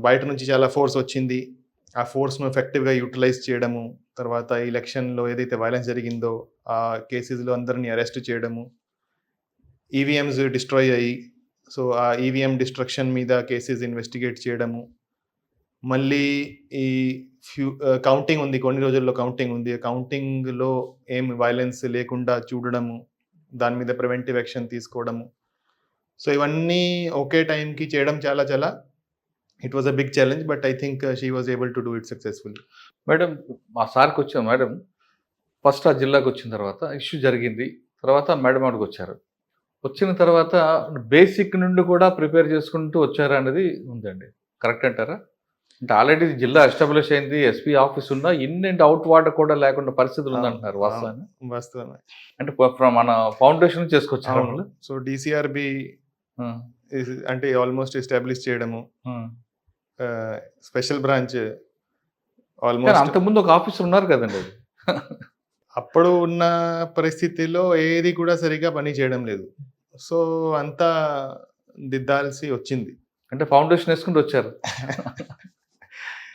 బయట నుంచి చాలా ఫోర్స్ వచ్చింది. ఆ ఫోర్స్ను ఎఫెక్టివ్గా యూటిలైజ్ చేయడము, తర్వాత ఎలక్షన్లో ఏదైతే వైలెన్స్ జరిగిందో ఆ కేసెస్లో అందరినీ అరెస్ట్ చేయడము, ఈవీఎంస్ డిస్ట్రాయ్ అయ్యి సో ఆ ఈవీఎం డిస్ట్రక్షన్ మీద కేసెస్ ఇన్వెస్టిగేట్ చేయడము, మళ్ళీ ఈ కౌంటింగ్ ఉంది, కొన్ని రోజుల్లో కౌంటింగ్ ఉంది, కౌంటింగ్లో ఏం వైలెన్స్ లేకుండా చూడడము, దాని మీద ప్రివెంటివ్ యాక్షన్ తీసుకోవడము. సో ఇవన్నీ ఒకే టైంకి చేయడం చాలా చాలా it was a big challenge, but I think she was able to do it successfully. Madam మా సార్కి వచ్చాం మేడం, ఫస్ట్ ఆ జిల్లాకు వచ్చిన తర్వాత ఇష్యూ జరిగింది, తర్వాత మేడం అక్కడికి వచ్చారు. వచ్చిన తర్వాత బేసిక్ నుండి కూడా ప్రిపేర్ చేసుకుంటూ వచ్చారా అనేది ఉందండి, కరెక్ట్ అంటారా? అంటే ఆల్రెడీ జిల్లా ఎస్టాబ్లిష్ అయింది, ఎస్పీ ఆఫీస్ ఉన్నా ఇన్ అండ్ అవుట్ వాటర్ కూడా లేకుండా పరిస్థితులు ఉందంటున్నారు. వాస్తవమే. అంటే మన ఫౌండేషన్ చేసుకొచ్చారు. సో డిసిఆర్బి అంటే ఆల్మోస్ట్ ఎస్టాబ్లిష్ చేయడము, స్పెషల్ బ్రాంచ్ ఆల్మోస్ట్. అంతకుముందు ఒక ఆఫీసర్ ఉన్నారు కదండి, అది అప్పుడు ఉన్న పరిస్థితిలో ఏది కూడా సరిగా పని చేయడం లేదు. సో అంతా దిద్దాల్సి వచ్చింది. అంటే ఫౌండేషన్ వేసుకుంటూ వచ్చారు.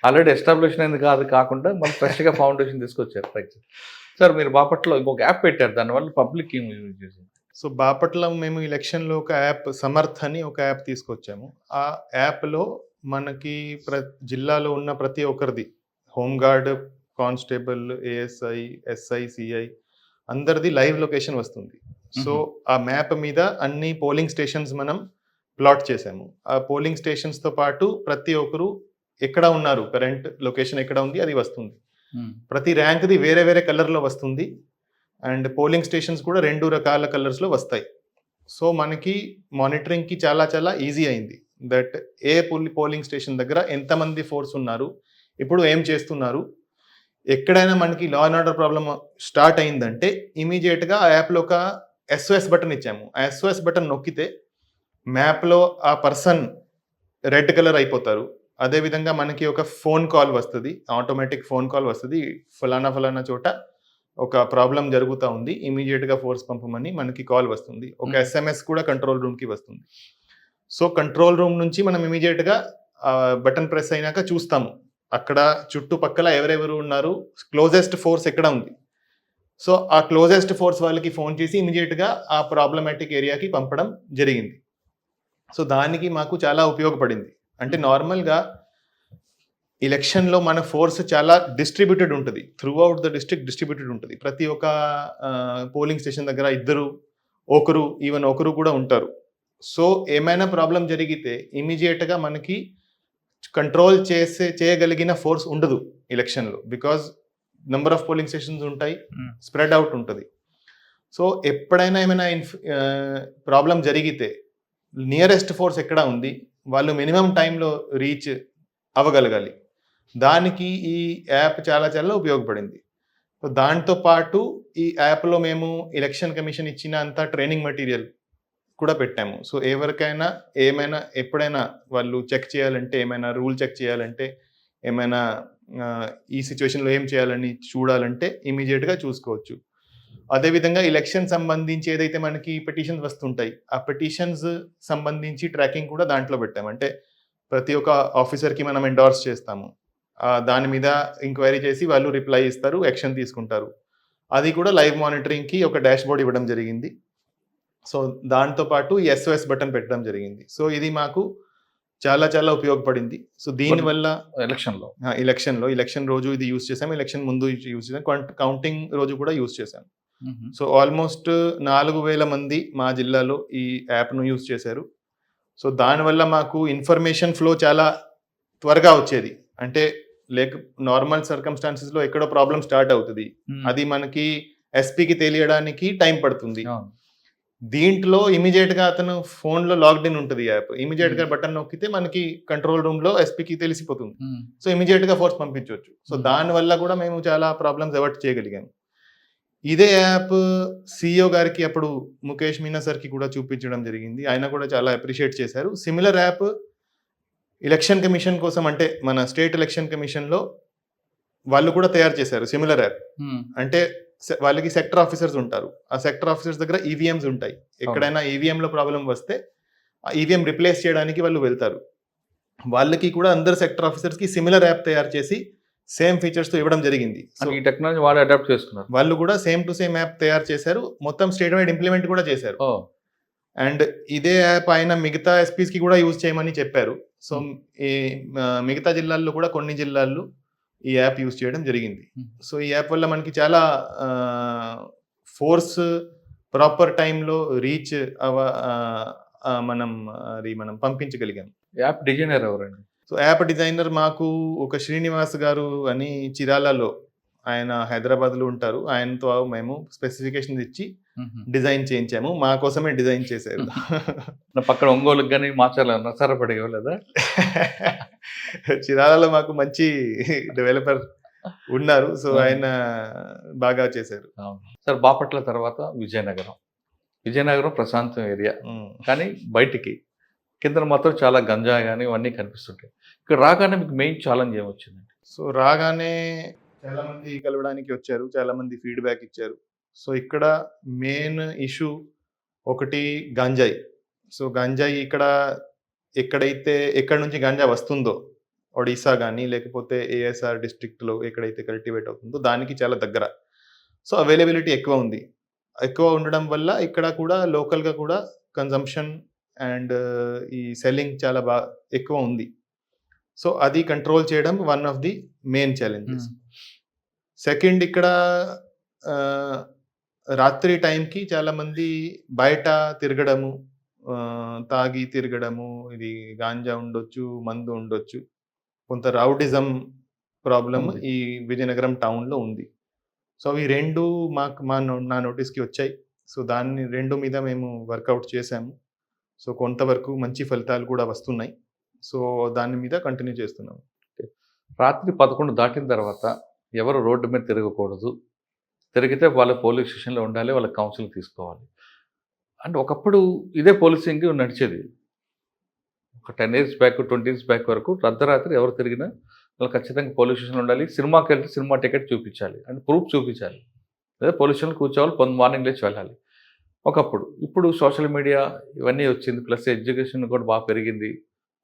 ఆల్రెడీ ఎస్టాబ్లిష్ అయింది కాకుండా మళ్ళీ ఫ్రెష్గా ఫౌండేషన్ తీసుకొచ్చారు. సార్ మీరు బాపట్ల ఇంకొక యాప్ పెట్టారు, దానివల్ల పబ్లిక్ ఏం యూజ్ చేసింది? సో బాపట్ల మేము ఎలక్షన్లో ఒక యాప్ సమర్థ్ అని ఒక యాప్ తీసుకొచ్చాము. ఆ యాప్లో మనకి జిల్లాలో ఉన్న ప్రతి ఒక్కరిది, home guard, constable, ASI, SI, CI అందరిది లైవ్ లొకేషన్ వస్తుంది. సో ఆ మ్యాప్ మీద అన్ని పోలింగ్ స్టేషన్స్ మనం ప్లాట్ చేసాము. ఆ పోలింగ్ స్టేషన్స్తో పాటు ప్రతి ఒక్కరు ఎక్కడ ఉన్నారు, కరెంట్ లొకేషన్ ఎక్కడ ఉంది అది వస్తుంది. ప్రతి ర్యాంక్ది వేరే వేరే కలర్లో వస్తుంది. అండ్ పోలింగ్ స్టేషన్స్ కూడా 2 రకాల కలర్స్లో వస్తాయి. సో మనకి మానిటరింగ్కి చాలా చాలా ఈజీ అయింది. దట్ ఏ పోలింగ్ స్టేషన్ దగ్గర ఎంతమంది ఫోర్స్ ఉన్నారు, ఇప్పుడు ఏం చేస్తున్నారు, ఎక్కడైనా మనకి law and order problem start అయిందంటే ఇమీడియట్గా ఆ యాప్లో ఒక SOS బటన్ ఇచ్చాము. ఆ SOS బటన్ నొక్కితే మ్యాప్లో ఆ పర్సన్ రెడ్ కలర్ అయిపోతారు. అదేవిధంగా మనకి ఒక ఫోన్ కాల్ వస్తుంది, ఆటోమేటిక్ ఫోన్ కాల్ వస్తుంది, ఫలానా చోట ఒక ప్రాబ్లం జరుగుతూ ఉంది, ఇమీడియట్గా ఫోర్స్ పంపమని మనకి కాల్ వస్తుంది. ఒక SMS కూడా కంట్రోల్ రూమ్కి వస్తుంది. సో కంట్రోల్ రూమ్ నుంచి మనం ఇమీడియట్గా బటన్ ప్రెస్ అయినాక చూస్తాము అక్కడ చుట్టుపక్కల ఎవరెవరు ఉన్నారు, క్లోజెస్ట్ ఫోర్స్ ఎక్కడ ఉంది. సో ఆ క్లోజెస్ట్ ఫోర్స్ వాళ్ళకి ఫోన్ చేసి ఇమీడియట్గా ఆ ప్రాబ్లమాటిక్ ఏరియాకి పంపడం జరిగింది. సో దానికి మాకు చాలా ఉపయోగపడింది. అంటే నార్మల్గా ఎలక్షన్లో మన ఫోర్స్ చాలా డిస్ట్రిబ్యూటెడ్ ఉంటుంది, through out the district distributed ఉంటుంది. ప్రతి ఒక్క పోలింగ్ స్టేషన్ దగ్గర 2 ఒకరు కూడా ఉంటారు. సో ఏమైనా ప్రాబ్లం జరిగితే ఇమీడియట్గా మనకి కంట్రోల్ చేయగలిగిన ఫోర్స్ ఉండదు ఎలక్షన్లో. Because number of polling stations ఉంటాయి, స్ప్రెడ్ అవుట్ ఉంటుంది. సో ఎప్పుడైనా ఏమైనా ప్రాబ్లం జరిగితే నియరెస్ట్ ఫోర్స్ ఎక్కడ ఉంది, వాళ్ళు మినిమం టైంలో రీచ్ అవ్వగలగాలి. దానికి ఈ యాప్ చాలా చాలా ఉపయోగపడింది. సో దాంతో పాటు ఈ యాప్లో మేము ఎలక్షన్ కమిషన్ ఇచ్చిన అంత ట్రైనింగ్ మెటీరియల్ కూడా పెట్టాము. సో ఎవరికైనా ఏమైనా ఎప్పుడైనా వాళ్ళు చెక్ చేయాలంటే, ఏమైనా రూల్ చెక్ చేయాలంటే, ఏమైనా ఈ సిచ్యువేషన్లో ఏం చేయాలని చూడాలంటే ఇమీడియట్గా చూసుకోవచ్చు. అదేవిధంగా ఎలక్షన్ సంబంధించి ఏదైతే మనకి పిటిషన్స్ వస్తుంటాయి, ఆ పిటిషన్స్ సంబంధించి ట్రాకింగ్ కూడా దాంట్లో పెట్టాము. అంటే ప్రతి ఒక్క ఆఫీసర్కి మనం ఎండార్స్ చేస్తాము, దాని మీద ఎంక్వైరీ చేసి వాళ్ళు రిప్లై ఇస్తారు, యాక్షన్ తీసుకుంటారు. అది కూడా లైవ్ మానిటరింగ్కి ఒక డాష్ బోర్డ్ ఇవ్వడం జరిగింది. సో దాంతోపాటు ఈ SOS బటన్ పెట్టడం జరిగింది. సో ఇది మాకు చాలా చాలా ఉపయోగపడింది. సో దీనివల్ల ఎలక్షన్ రోజు ఇది యూజ్ చేసాం, ఎలక్షన్ ముందు యూజ్ చేసాం, కౌంటింగ్ రోజు కూడా యూజ్ చేశాం. సో ఆల్మోస్ట్ 4,000 మంది మా జిల్లాలో ఈ యాప్ను యూజ్ చేశారు. సో దానివల్ల మాకు ఇన్ఫర్మేషన్ ఫ్లో చాలా త్వరగా వచ్చేది. అంటే నార్మల్ సర్కమ్స్టాన్సెస్లో ఎక్కడో ప్రాబ్లం స్టార్ట్ అవుతుంది, అది మనకి ఎస్పీకి తెలియడానికి టైం పడుతుంది. దీంట్లో ఇమీడియట్గా అతను ఫోన్లో లాగ్డ్ ఇన్ ఉంటుంది యాప్, ఇమీడియట్గా బటన్ నొక్కితే మనకి కంట్రోల్ రూమ్లో ఎస్పీకి తెలిసిపోతుంది. సో ఇమీడియట్గా ఫోర్స్ పంపించవచ్చు. సో దానివల్ల కూడా మేము చాలా ప్రాబ్లమ్స్ అవాయిడ్ చేయగలిగాము. ఇదే యాప్ CEO గారికి అప్పుడు ముఖేష్ మీనా సార్కి కూడా చూపించడం జరిగింది. ఆయన కూడా చాలా అప్రిషియేట్ చేశారు. సిమిలర్ యాప్ ఎలక్షన్ కమిషన్ కోసం, అంటే మన స్టేట్ ఎలక్షన్ కమిషన్లో వాళ్ళు కూడా తయారు చేశారు సిమిలర్ యాప్. అంటే వాళ్ళకి సెక్టర్ ఆఫీసర్స్ ఉంటారు, ఆ సెక్టర్ ఆఫీసర్స్ దగ్గర EVMs ఉంటాయి. ఎక్కడైనా EVMలో ప్రాబ్లం వస్తే ఆ EVM రిప్లేస్ చేయడానికి వాళ్ళు వెళ్తారు. వాళ్ళకి కూడా అందరు సెక్టర్ ఆఫీసర్స్కి సిమిలర్ యాప్ తయారు చేసి సేమ్ ఫీచర్స్తో ఇవ్వడం జరిగింది. సో ఈ టెక్నాలజీ వాళ్ళు అడాప్ట్ చేసుకున్నారు, వాళ్ళు కూడా సేమ్ టు సేమ్ యాప్ తయారు చేశారు, మొత్తం స్టేట్ వైడ్ ఇంప్లిమెంట్ కూడా చేశారు. అండ్ ఇదే యాప్ ఆయన మిగతా SPsకి కూడా యూజ్ చేయమని చెప్పారు. సో ఈ మిగతా జిల్లాల్లో కూడా కొన్ని జిల్లాల్లో ఈ యాప్ యూజ్ చేయడం జరిగింది. సో ఈ యాప్ వల్ల మనకి చాలా ఫోర్స్ ప్రాపర్ టైంలో రీచ్ మనం పంపించగలిగాం. యాప్ డిజైనర్ ఎవరండి? సో యాప్ డిజైనర్ మాకు ఒక శ్రీనివాస్ గారు అని చిరాలలో, ఆయన హైదరాబాద్లో ఉంటారు. ఆయనతో మేము స్పెసిఫికేషన్స్ ఇచ్చి డిజైన్ చేయించాము, మా కోసమే డిజైన్ చేశారు. పక్కన ఒంగోలుకి కానీ మాచర్ల నరసరావుపేట ఇవ్వలేదా? చిరాలలో మాకు మంచి డెవలపర్ ఉన్నారు, సో ఆయన బాగా చేశారు. సార్ బాపట్ల తర్వాత విజయనగరం ప్రశాంతం ఏరియా, కానీ బయటికి కింద మాత్రం చాలా గంజా కానీ ఇవన్నీ కనిపిస్తుంటాయి. ఇక్కడ రాగానే మీకు మెయిన్ ఛాలెంజ్ ఏమొచ్చిందండి? సో రాగానే చాలా మంది కలవడానికి వచ్చారు, చాలా మంది ఫీడ్బ్యాక్ ఇచ్చారు. సో ఇక్కడ మెయిన్ ఇష్యూ ఒకటి గంజాయి. సో గంజాయి ఇక్కడ ఎక్కడి నుంచి గంజా వస్తుందో, ఒడిశా కానీ లేకపోతే ASR డిస్ట్రిక్ట్లో ఎక్కడైతే కల్టివేట్ అవుతుందో దానికి చాలా దగ్గర. సో అవైలబిలిటీ ఎక్కువ ఉండడం వల్ల ఇక్కడ కూడా లోకల్గా కూడా కన్జంప్షన్ అండ్ ఈ సెల్లింగ్ చాలా ఎక్కువ ఉంది. సో అది కంట్రోల్ చేయడం one of the main challenges. Second, ఇక్కడ రాత్రి టైంకి చాలా మంది బయట తిరగడము, తాగి తిరగడము, ఇది గాంజా ఉండొచ్చు, మందు ఉండొచ్చు, కొంత రౌడిజం ప్రాబ్లం ఈ విజయనగరం టౌన్లో ఉంది. సో అవి రెండు నా నోటీస్కి వచ్చాయి. సో దాన్ని రెండు మీద మేము వర్కౌట్ చేశాము. సో కొంతవరకు మంచి ఫలితాలు కూడా వస్తున్నాయి. సో దాని మీద కంటిన్యూ చేస్తున్నాము. రాత్రి 11 దాటిన తర్వాత ఎవరు రోడ్డు మీద తిరగకూడదు, తిరిగితే వాళ్ళ పోలీస్ స్టేషన్లో ఉండాలి, వాళ్ళ కౌన్సిలింగ్ తీసుకోవాలి. అంటే ఒకప్పుడు ఇదే పోలీసింగ్ నడిచేది. ఒక 10 years బ్యాక్ 20 years బ్యాక్ వరకు అర్ధరాత్రి ఎవరు తిరిగినా వాళ్ళు ఖచ్చితంగా పోలీస్ స్టేషన్లో ఉండాలి. సినిమాకి వెళ్తే సినిమా టికెట్ చూపించాలి, అంటే ప్రూఫ్ చూపించాలి, లేదా పోలీస్ స్టేషన్లో కూర్చోవాలి, మార్నింగ్ లేచి వెళ్ళాలి ఒకప్పుడు. ఇప్పుడు సోషల్ మీడియా ఇవన్నీ వచ్చింది, ప్లస్ ఎడ్యుకేషన్ కూడా బాగా పెరిగింది,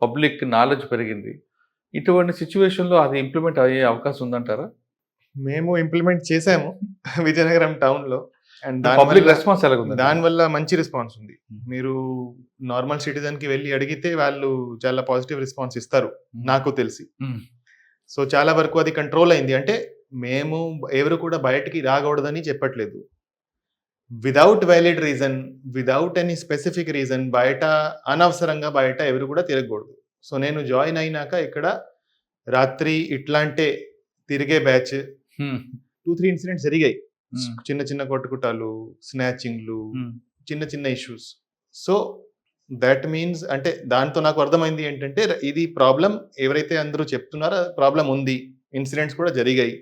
పబ్లిక్ నాలెడ్జ్ పెరిగింది. ఇటువంటి సిచ్యువేషన్లో అది ఇంప్లిమెంట్ అయ్యే అవకాశం ఉందంటారా? మేము ఇంప్లిమెంట్ చేసాము విజయనగరం టౌన్లో. అండ్ పబ్లిక్ రెస్పాన్స్ ఎలా ఉంది? దానివల్ల మంచి రెస్పాన్స్ ఉంది. మీరు నార్మల్ సిటిజన్కి వెళ్ళి అడిగితే వాళ్ళు చాలా పాజిటివ్ రెస్పాన్స్ ఇస్తారు నాకు తెలిసి. సో చాలా వరకు అది కంట్రోల్ అయింది. అంటే మేము ఎవరు కూడా బయటికి రాకూడదని చెప్పట్లేదు. Without valid reason, without any specific reason బయట అనవసరంగా బయట ఎవరు కూడా తిరగకూడదు. సో నేను జాయిన్ అయినాక ఇక్కడ రాత్రి ఇట్లాంటే తిరిగే బ్యాచ్ 2-3 ఇన్సిడెంట్స్ జరిగాయి. చిన్న చిన్న కొట్టుకుటాలు, స్నాచింగ్లు, చిన్న చిన్న ఇష్యూస్. సో దట్ మీన్స్ అంటే దాంతో నాకు అర్థమైంది ఏంటంటే ఇది ప్రాబ్లం ఎవరైతే అందరూ చెప్తున్నారో ప్రాబ్లం ఉంది, ఇన్సిడెంట్స్ కూడా జరిగాయి,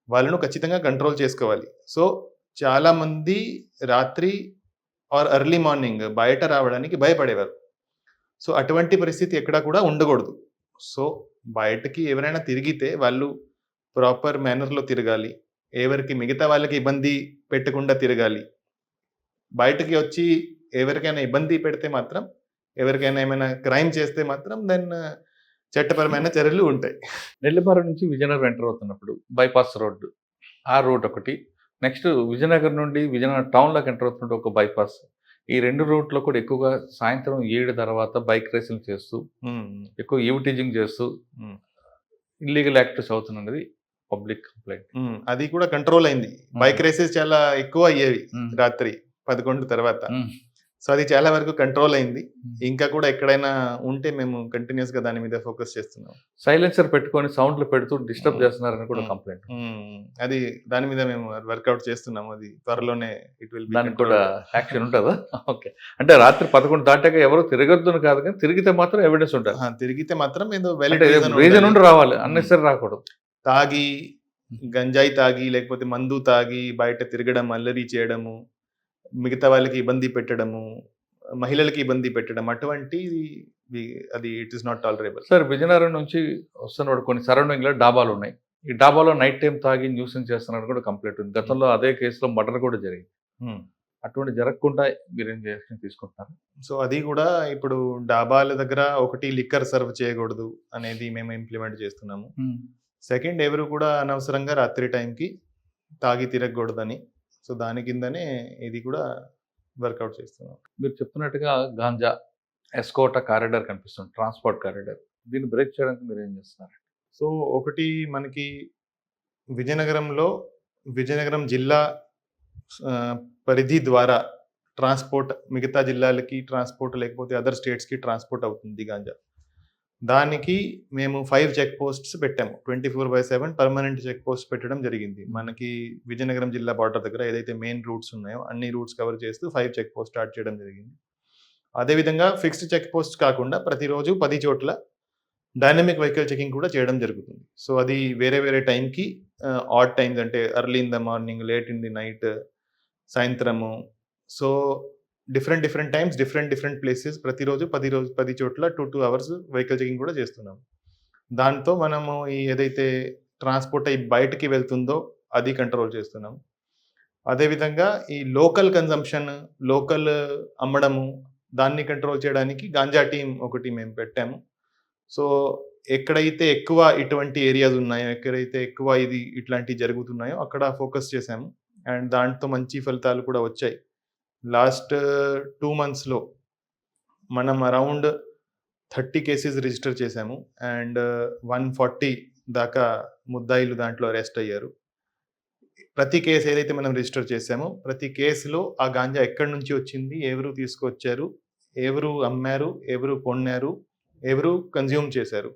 వాళ్ళను ఖచ్చితంగా కంట్రోల్ చేసుకోవాలి. సో చాలా మంది రాత్రి ఆర్ ఎర్లీ మార్నింగ్ బయట రావడానికి భయపడేవారు. సో అటువంటి పరిస్థితి ఎక్కడా కూడా ఉండకూడదు. సో బయటకి ఎవరైనా తిరిగితే వాళ్ళు ప్రాపర్ మేనర్లో తిరగాలి, ఎవరికి మిగతా వాళ్ళకి ఇబ్బంది పెట్టకుండా తిరగాలి. బయటకి వచ్చి ఎవరికైనా ఇబ్బంది పెడితే మాత్రం, ఎవరికైనా ఏమైనా క్రైమ్ చేస్తే మాత్రం దెన్ చట్టపరమైన చర్యలు ఉంటాయి. నెల్లిమర్ల నుంచి విజయనగరం ఎంటర్ అవుతున్నప్పుడు బైపాస్ రోడ్డు, ఆ రోడ్ ఒకటి. నెక్స్ట్ విజయనగరం నుండి విజయనగరం టౌన్లోకి ఎంటర్ అవుతున్నట్టు ఒక బైపాస్. ఈ 2 రూట్లో కూడా ఎక్కువగా సాయంత్రం 7 తర్వాత బైక్ రేసులు చేస్తూ, ఎక్కువ ఈవిటీజింగ్ చేస్తూ ఇల్లీగల్ యాక్టివ్స్ అవుతున్నది పబ్లిక్ కంప్లైంట్. అది కూడా కంట్రోల్ అయింది. బైక్ రేసెస్ చాలా ఎక్కువ అయ్యేవి రాత్రి 11 తర్వాత. సో అది చాలా వరకు కంట్రోల్ అయింది. ఇంకా కూడా ఎక్కడైనా ఉంటే మేము కంటిన్యూస్ గా దాని మీద ఫోకస్ చేస్తున్నాం. సైలెన్సర్ పెట్టుకొని సౌండ్లు పెడుతూ డిస్టర్బ్ చేస్తున్నారని కూడా కంప్లైంట్. అది దాని మీద మేము వర్కౌట్ చేస్తున్నాము. అది త్వరలోనే ఇట్ విల్ దానికి కూడా యాక్షన్ ఉంటుందా? ఓకే. అంటే రాత్రి 11 దాటాక ఎవరు తిరగద్దును కాదు, కానీ తిరిగితే మాత్రం ఎవిడెన్స్ ఉంటుంది. తిరిగితే మాత్రం ఏదో రీజన్ ఉండి రావాలి, అన్నెసరీ రాకూడదు. తాగి, గంజాయి తాగి లేకపోతే మందు తాగి బయట తిరగడం, అల్లరి చేయడము, మిగతా వాళ్ళకి ఇబ్బంది పెట్టడము, మహిళలకి ఇబ్బంది పెట్టడం, అటువంటి అది it is not tolerable. Sir Vizianagaram నుంచి వస్తున్నప్పుడు కొన్ని సరౌండింగ్ లో డాబాలు ఉన్నాయి. ఈ డాబాలో నైట్ టైం తాగి న్యూసెన్స్ చేస్తున్నారు కూడా కంప్లైంట్ ఉంది. గతంలో అదే కేసులో మర్డర్ కూడా జరిగింది. అటువంటి జరగకుండా మీరేం యాక్షన్ తీసుకుంటున్నారు? సో అది కూడా ఇప్పుడు డాబాల దగ్గర ఒకటి లిక్కర్ సర్వ్ చేయకూడదు అనేది మేము ఇంప్లిమెంట్ చేస్తున్నాము. సెకండ్, ఎవరు కూడా అనవసరంగా రాత్రి టైంకి తాగి తిరగకూడదని. సో దాని కిందనే ఇది కూడా వర్కౌట్ చేస్తున్నాం. మీరు చెప్తున్నట్టుగా గాంజా ఎస్కోటా కారిడార్ కనిపిస్తుంది, ట్రాన్స్పోర్ట్ కారిడార్. దీన్ని బ్రేక్ చేయడానికి మీరు ఏం చేస్తున్నారు? సో ఒకటి మనకి విజయనగరం జిల్లా పరిధి ద్వారా ట్రాన్స్పోర్ట్ మిగతా జిల్లాలకి ట్రాన్స్పోర్ట్, లేకపోతే అదర్ స్టేట్స్కి ట్రాన్స్పోర్ట్ అవుతుంది గాంజా. దానికి మేము 5 చెక్ పోస్ట్స్ పెట్టాము. 24/7 పర్మనెంట్ చెక్ పోస్ట్ పెట్టడం జరిగింది. మనకి విజయనగరం జిల్లా బార్డర్ దగ్గర ఏదైతే మెయిన్ రూట్స్ ఉన్నాయో అన్ని రూట్స్ కవర్ చేస్తూ 5 చెక్ పోస్ట్ స్టార్ట్ చేయడం జరిగింది. అదేవిధంగా ఫిక్స్డ్ చెక్ పోస్ట్ కాకుండా ప్రతిరోజు 10 చోట్ల డైనమిక్ వెహికల్ చెకింగ్ కూడా చేయడం జరుగుతుంది. సో అది వేరే వేరే టైంకి, ఆడ్ టైమ్స్ అంటే early in the morning, late in the night, సాయంత్రము. So different times, different places, ప్రతిరోజు 10 చోట్ల 2 అవర్స్ వెహికల్ చెకింగ్ కూడా చేస్తున్నాం. దాంతో మనము ఈ ఏదైతే ట్రాన్స్పోర్ట్ అయ్యి బయటికి వెళ్తుందో అది కంట్రోల్ చేస్తున్నాం. అదేవిధంగా ఈ లోకల్ కన్జంప్షన్, లోకల్ అమ్మడము, దాన్ని కంట్రోల్ చేయడానికి గాంజా టీం ఒకటి మేము పెట్టాము. సో ఎక్కడైతే ఎక్కువ ఇటువంటి ఏరియాస్ ఉన్నాయో, ఎక్కడైతే ఎక్కువ ఇట్లాంటివి జరుగుతున్నాయో అక్కడ ఫోకస్ చేశాము. అండ్ దాంతో మంచి ఫలితాలు కూడా వచ్చాయి. లాస్ట్ 2 monthsలో మనం అరౌండ్ 30 కేసెస్ రిజిస్టర్ చేశాము. అండ్ 140 దాకా ముద్దాయిలు దాంట్లో అరెస్ట్ అయ్యారు. ప్రతి కేసు ఏదైతే మనం రిజిస్టర్ చేశామో ప్రతి కేసులో ఆ గాంజా ఎక్కడి నుంచి వచ్చింది, ఎవరు తీసుకొచ్చారు, ఎవరు అమ్మారు, ఎవరు కొన్నారు, ఎవరు కన్జ్యూమ్ చేశారు,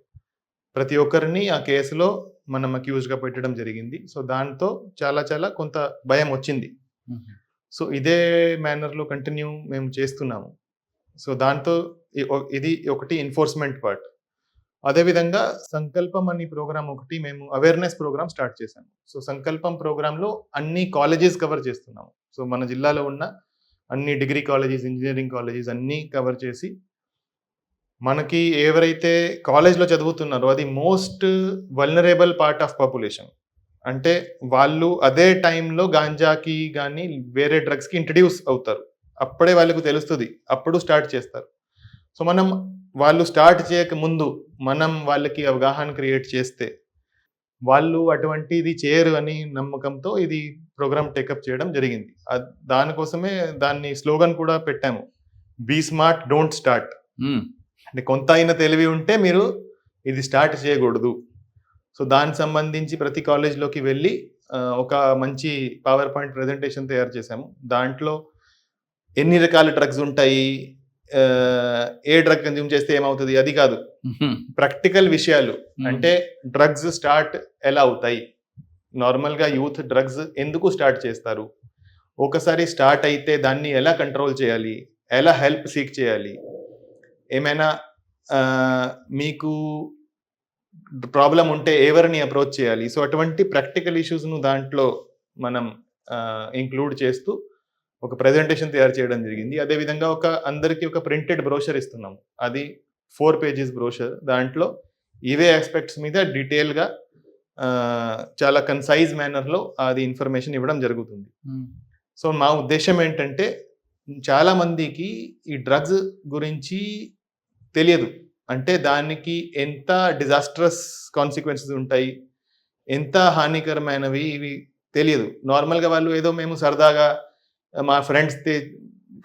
ప్రతి ఒక్కరిని ఆ కేసులో మనం అక్యూజ్గా పెట్టడం జరిగింది. సో దాంతో చాలా కొంత భయం వచ్చింది. సో ఇదే మేనర్లో కంటిన్యూ మేము చేస్తున్నాము. సో దాంతో ఇది ఒకటి ఎన్ఫోర్స్మెంట్ పార్ట్. అదేవిధంగా సంకల్పం అనే ప్రోగ్రామ్ ఒకటి మేము అవేర్నెస్ ప్రోగ్రామ్ స్టార్ట్ చేశాము. సో సంకల్పం ప్రోగ్రాంలో అన్ని కాలేజెస్ కవర్ చేస్తున్నాము. సో మన జిల్లాలో ఉన్న అన్ని డిగ్రీ కాలేజెస్, ఇంజనీరింగ్ కాలేజెస్ అన్నీ కవర్ చేసి, మనకి ఎవరైతే కాలేజ్లో చదువుతున్నారో అది most vulnerable part of population. అంటే వాళ్ళు అదే టైంలో గాంజాకి కానీ వేరే డ్రగ్స్కి ఇంట్రడ్యూస్ అవుతారు. అప్పుడే వాళ్ళకు తెలుస్తుంది, అప్పుడు స్టార్ట్ చేస్తారు. సో మనం వాళ్ళు స్టార్ట్ చేయక ముందు మనం వాళ్ళకి అవగాహన క్రియేట్ చేస్తే వాళ్ళు అటువంటిది చేయరు అని నమ్మకంతో ఇది ప్రోగ్రామ్ టేకప్ చేయడం జరిగింది. దానికోసమే దాన్ని స్లోగన్ కూడా పెట్టాము, బీ స్మార్ట్ డోంట్ స్టార్ట్. అంటే కొంత అయినా తెలివి ఉంటే మీరు ఇది స్టార్ట్ చేయకూడదు. సో దానికి సంబంధించి ప్రతి కాలేజ్లోకి వెళ్ళి ఒక మంచి పవర్ పాయింట్ ప్రెజెంటేషన్ తయారు చేశాము. దాంట్లో ఎన్ని రకాల డ్రగ్స్ ఉంటాయి, ఏ డ్రగ్ కన్జ్యూమ్ చేస్తే ఏమవుతది అది కాదు. ప్రాక్టికల్ విషయాలు అంటే డ్రగ్స్ స్టార్ట్ ఎలా అవుతాయి, నార్మల్‌గా యూత్ డ్రగ్స్ ఎందుకు స్టార్ట్ చేస్తారు, ఒకసారి స్టార్ట్ అయితే దాన్ని ఎలా కంట్రోల్ చేయాలి, ఎలా హెల్ప్ సీక్ చేయాలి, ఏమైనా మీకు ప్రాబ్లం ఉంటే ఎవరిని అప్రోచ్ చేయాలి. సో అటువంటి ప్రాక్టికల్ ఇష్యూస్‌ను దాంట్లో మనం ఇంక్లూడ్ చేస్తూ ఒక ప్రెజెంటేషన్ తయారు చేయడం జరిగింది. అదేవిధంగా అందరికీ ఒక ప్రింటెడ్ బ్రోషర్ ఇస్తున్నాము. అది 4 పేజెస్ బ్రోషర్. దాంట్లో ఇవే ఆస్పెక్ట్స్ మీద డీటెయిల్‌గా చాలా కన్సైజ్ మేనర్‌లో అది ఇన్ఫర్మేషన్ ఇవ్వడం జరుగుతుంది. సో మా ఉద్దేశ్యం ఏంటంటే చాలా మందికి ఈ డ్రగ్స్ గురించి తెలియదు. అంటే దానికి ఎంత డిజాస్ట్రస్ కాన్సిక్వెన్సెస్ ఉంటాయి, ఎంత హానికరమైనవి ఇవి తెలియదు. నార్మల్‌గా వాళ్ళు ఏదో మేము సరదాగా మా ఫ్రెండ్స్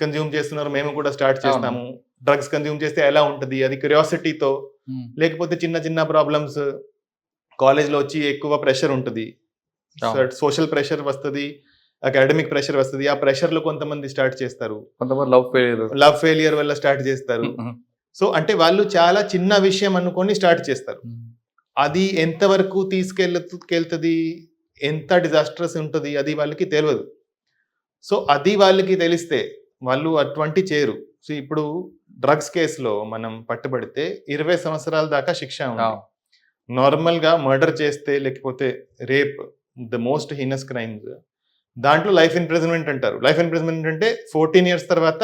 కన్జ్యూమ్ చేస్తున్నారు, మేము కూడా స్టార్ట్ చేస్తాము, డ్రగ్స్ కన్జ్యూమ్ చేస్తే ఎలా ఉంటది అది క్యూరియాసిటీతో, లేకపోతే చిన్న చిన్న ప్రాబ్లమ్స్ కాలేజ్‌లో వచ్చి ఎక్కువ ప్రెషర్ ఉంటది, సోషల్ ప్రెషర్ వస్తది, అకాడమిక్ ప్రెషర్ వస్తది. ఆ ప్రెషర్‌లో కొంతమంది స్టార్ట్ చేస్తారు, కొంతమంది లవ్ ఫెయిలియర్ వల్ల స్టార్ట్ చేస్తారు. సో అంటే వాళ్ళు చాలా చిన్న విషయం అనుకొని స్టార్ట్ చేస్తారు. అది ఎంతవరకు తీసుకెళ్తది, ఎంత డిజాస్ట్రస్ ఉంటది అది వాళ్ళకి తెలియదు. సో అది వాళ్ళకి తెలిస్తే వాళ్ళు అటువంటి చేయరు. సో ఇప్పుడు డ్రగ్స్ కేసులో మనం పట్టుబడితే 20 సంవత్సరాల దాకా శిక్ష ఉంది. నార్మల్‌గా మర్డర్ చేస్తే లేకపోతే rape, the most heinous crimes, దాంట్లో లైఫ్ ఇంప్రిజన్మెంట్ అంటారు. లైఫ్ ఇంప్రిజన్మెంట్ అంటే 14 ఇయర్స్ తర్వాత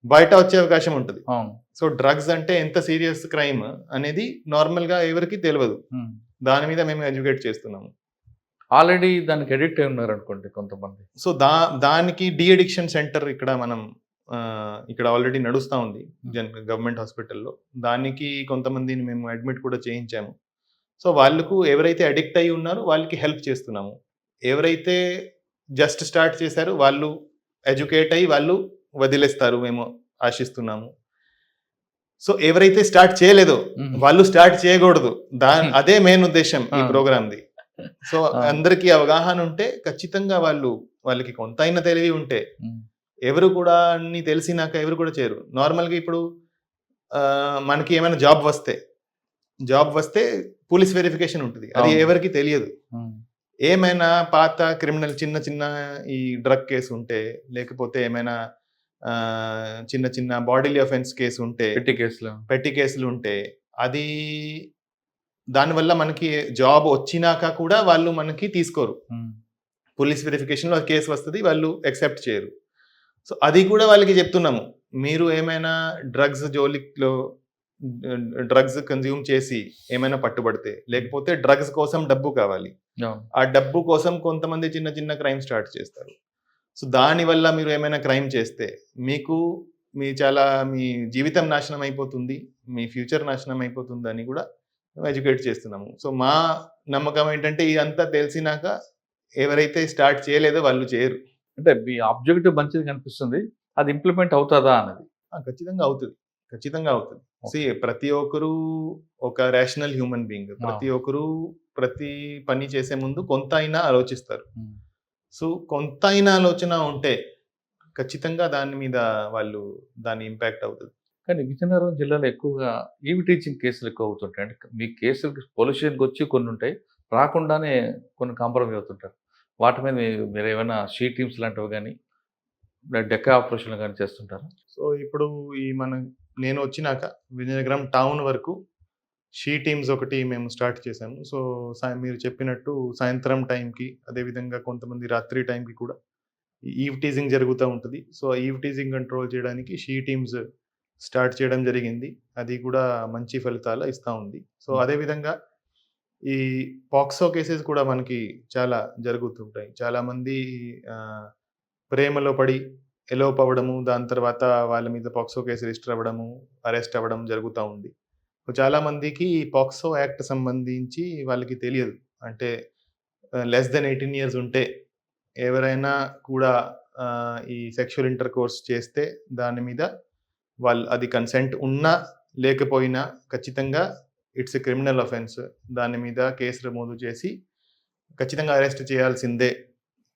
బయట వచ్చే అవకాశం ఉంటుంది. సో డ్రగ్స్ అంటే ఎంత సీరియస్ క్రైమ్ అనేది నార్మల్‌గా ఎవరికి తెలియదు. దాని మీద మేము ఎడ్యుకేట్ చేస్తున్నాము. ఆల్రెడీ దానికి అడిక్ట్ అయి ఉన్నారు అనుకోండి కొంతమంది. సో దానికి డి అడిక్షన్ సెంటర్ ఇక్కడ ఇక్కడ ఆల్రెడీ నడుస్తూ ఉంది గవర్నమెంట్ హాస్పిటల్లో. దానికి కొంతమందిని మేము అడ్మిట్ కూడా చేయించాము. సో వాళ్ళకు ఎవరైతే అడిక్ట్ అయి ఉన్నారో వాళ్ళకి హెల్ప్ చేస్తున్నాము. ఎవరైతే జస్ట్ స్టార్ట్ చేశారో వాళ్ళు ఎడ్యుకేట్ అయ్యి వాళ్ళు వదిలేస్తారు మేము ఆశిస్తున్నాము. సో ఎవరైతే స్టార్ట్ చేయలేదో వాళ్ళు స్టార్ట్ చేయకూడదు. అదే మెయిన్ ఉద్దేశం ఈ ప్రోగ్రామ్ది. సో అందరికీ అవగాహన ఉంటే ఖచ్చితంగా వాళ్ళకి కొంతైనా తెలివి ఉంటే ఎవరు కూడా అన్ని తెలిసినాక ఎవరు కూడా చేయరు. నార్మల్గా ఇప్పుడు మనకి ఏమైనా జాబ్ వస్తే పోలీస్ వెరిఫికేషన్ ఉంటుంది, అది ఎవరికి తెలియదు. ఏమైనా పాత క్రిమినల్ చిన్న చిన్న ఈ డ్రగ్ కేసు ఉంటే, లేకపోతే ఏమైనా చిన్న చిన్న బాడీలీ అఫెన్స్ కేసు ఉంటే, పెట్టి కేసులు ఉంటే, అది దానివల్ల మనకి జాబ్ వచ్చినాక కూడా వాళ్ళు మనకి తీసుకోరు. పోలీస్ వెరిఫికేషన్లో కేసు వస్తుంది, వాళ్ళు యాక్సెప్ట్ చేయరు. సో అది కూడా వాళ్ళకి చెప్తున్నాము, మీరు ఏమైనా డ్రగ్స్ కన్జ్యూమ్ చేసి ఏమైనా పట్టుబడితే, లేకపోతే డ్రగ్స్ కోసం డబ్బు కావాలి, ఆ డబ్బు కోసం కొంతమంది చిన్న చిన్న క్రైమ్ స్టార్ట్ చేస్తారు. సో దానివల్ల మీరు ఏమైనా క్రైమ్ చేస్తే మీ జీవితం నాశనం అయిపోతుంది, మీ ఫ్యూచర్ నాశనం అయిపోతుంది అని కూడా ఎడ్యుకేట్ చేస్తున్నాము. సో మా నమ్మకం ఏంటంటే ఇదంతా తెలిసినాక ఎవరైతే స్టార్ట్ చేయలేదో వాళ్ళు చేయరు. అంటే మీ ఆబ్జెక్టివ్ మంచిది కనిపిస్తుంది, అది ఇంప్లిమెంట్ అవుతుందా అన్నది. ఖచ్చితంగా అవుతుంది. ప్రతి ఒక్కరు ఒక రేషనల్ హ్యూమన్ బీయింగ్. ప్రతి ఒక్కరు ప్రతి పని చేసే ముందు కొంత అయినా ఆలోచిస్తారు. సో కొంత అయినా ఆలోచన ఉంటే ఖచ్చితంగా దాని మీద దాని ఇంపాక్ట్ అవుతుంది. కానీ విజయనగరం జిల్లాలో ఎక్కువగా ఈవి టీచింగ్ కేసులు ఎక్కువ అవుతుంటాయి. అంటే మీ కేసులు పోలీస్ స్టేషన్కి వచ్చి కొన్ని ఉంటాయి, రాకుండానే కొన్ని కాంప్రమైజ్ అవుతుంటారు. వాటి మీద మీరు ఏమైనా షీ టీమ్స్ లాంటివి కానీ డెక్కా ఆపరేషన్లు కానీ చేస్తుంటారు? సో ఇప్పుడు నేను వచ్చినాక విజయనగరం టౌన్ వరకు షీ టీమ్స్ ఒకటి మేము స్టార్ట్ చేశాము. సో మీరు చెప్పినట్టు సాయంత్రం టైంకి, అదేవిధంగా కొంతమంది రాత్రి టైంకి కూడా ఈవ్ టీజింగ్ జరుగుతూ ఉంటుంది. సో ఈవ్ టీజింగ్ కంట్రోల్ చేయడానికి షీ టీమ్స్ స్టార్ట్ చేయడం జరిగింది. అది కూడా మంచి ఫలితాలు ఇస్తూ ఉంది. సో అదేవిధంగా ఈ పాక్సో కేసెస్ కూడా మనకి చాలా జరుగుతుంటాయి. చాలామంది ప్రేమలో పడి ఎలోప్ అవ్వడము, దాని తర్వాత వాళ్ళ మీద పాక్సో కేసు రిజిస్టర్ అవ్వడము, అరెస్ట్ అవ్వడం జరుగుతూ ఉంది. సో చాలామందికి ఈ పాక్సో యాక్ట్ సంబంధించి వాళ్ళకి తెలియదు. అంటే లెస్ దెన్ 18 years ఉంటే ఎవరైనా కూడా ఈ సెక్షువల్ ఇంటర్ కోర్స్ చేస్తే దాని మీద అది కన్సెంట్ ఉన్నా లేకపోయినా ఖచ్చితంగా ఇట్స్ ఎ క్రిమినల్ అఫెన్స్. దాని మీద కేసు నమోదు చేసి ఖచ్చితంగా అరెస్ట్ చేయాల్సిందే,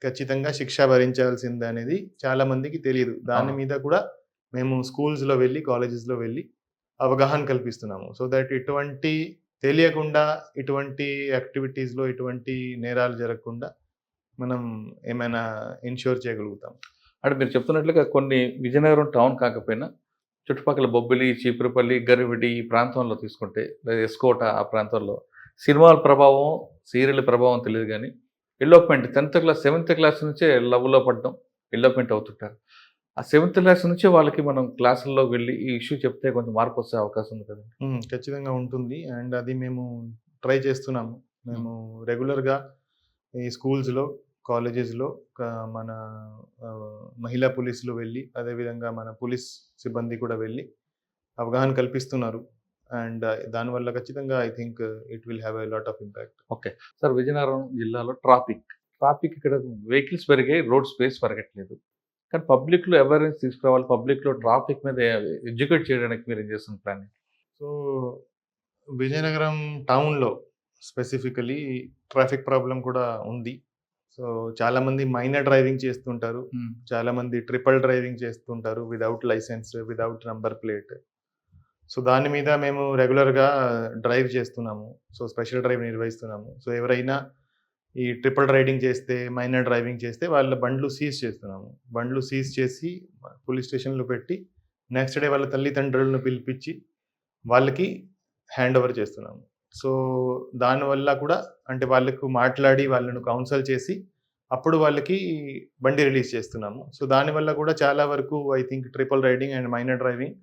ఖచ్చితంగా శిక్ష భరించాల్సిందే అనేది చాలా మందికి తెలియదు. దాని అవును. మీద కూడా మేము స్కూల్స్‌లో వెళ్ళి, కాలేజెస్‌లో వెళ్ళి అవగాహన కల్పిస్తున్నాము. సో దట్ ఇటువంటి తెలియకుండా ఇటువంటి యాక్టివిటీస్‌లో ఇటువంటి నేరాలు జరగకుండా మనం ఏమైనా ఎన్ష్యూర్ చేయగలుగుతాం. అంటే మీరు చెప్తున్నట్లుగా కొన్ని విజయనగరం టౌన్ కాకపోయినా చుట్టుపక్కల బొబ్బిలి, చీపురుపల్లి, గరివిడి ఈ ప్రాంతంలో తీసుకుంటే లేదా ఎస్కోట ఆ ప్రాంతంలో సినిమాల ప్రభావం, సీరియల్ ప్రభావం తెలీదు గానీ, ఎల్లోప్‌మెంట్ 10థ్ క్లాస్, 7థ్ క్లాస్ నుంచే లవ్‌లో పడడం, ఎల్లోప్‌మెంట్ అవుతుంటారు. ఆ 7థ్ క్లాస్ నుంచే వాళ్ళకి మనం క్లాసుల్లోకి వెళ్లి ఈ ఇష్యూ చెప్తే కొంచెం మార్పొచ్చే అవకాశం ఉంది కదండీ! ఖచ్చితంగా ఉంటుంది. అండ్ అది మేము ట్రై చేస్తున్నాము. హ్మ్. మేము రెగ్యులర్‌గా ఈ స్కూల్స్‌లో, కాలేజెస్‌లో మన మహిళా పోలీసులు వెళ్ళి, అదేవిధంగా మన పోలీస్ సిబ్బంది కూడా వెళ్ళి అవగాహన కల్పిస్తున్నారు. అండ్ దానివల్ల ఖచ్చితంగా I think it will have a lot of impact. Okay. Sir Vizianagaram జిల్లాలో ట్రాఫిక్ ఇక్కడ వెహికల్స్ పెరిగాయి. రోడ్ స్పేస్ పెరగట్లేదు. కానీ పబ్లిక్‌లో అవేర్‌నెస్ తీసుకురావాలి. పబ్లిక్‌లో ట్రాఫిక్ మీద ఎడ్యుకేట్ చేయడానికి మీరేం చేస్తున్న ప్లానింగ్? సో, విజయనగరం టౌన్‌లో స్పెసిఫికల్లీ ట్రాఫిక్ ప్రాబ్లమ్ కూడా ఉంది. సో, చాలామంది మైనర్ డ్రైవింగ్ చేస్తుంటారు. హ్మ్. చాలామంది ట్రిపుల్ డ్రైవింగ్ చేస్తుంటారు without licence, without number plate. So, దాని మీద మేము రెగ్యులర్‌గా డ్రైవ్ చేస్తున్నాము. సో, స్పెషల్ డ్రైవ్ నిర్వహిస్తున్నాము. సో, ఎవరైనా ఈ ట్రిపుల్ రైడింగ్ చేస్తే, మైనర్ డ్రైవింగ్ చేస్తే వాళ్ళ బండ్లు సీజ్ చేస్తున్నాము. బండ్లు సీజ్ చేసి పోలీస్ స్టేషన్‌లో పెట్టి నెక్స్ట్ డే వాళ్ళ తల్లిదండ్రులను పిలిపించి వాళ్ళకి హ్యాండ్ ఓవర్ చేస్తున్నాము. సో, దానివల్ల కూడా అంటే వాళ్ళకు మాట్లాడి వాళ్ళను కౌన్సెల్ చేసి అప్పుడు వాళ్ళకి బండి రిలీజ్ చేస్తున్నాము. సో, దానివల్ల కూడా చాలా వరకు I think triple riding and minor driving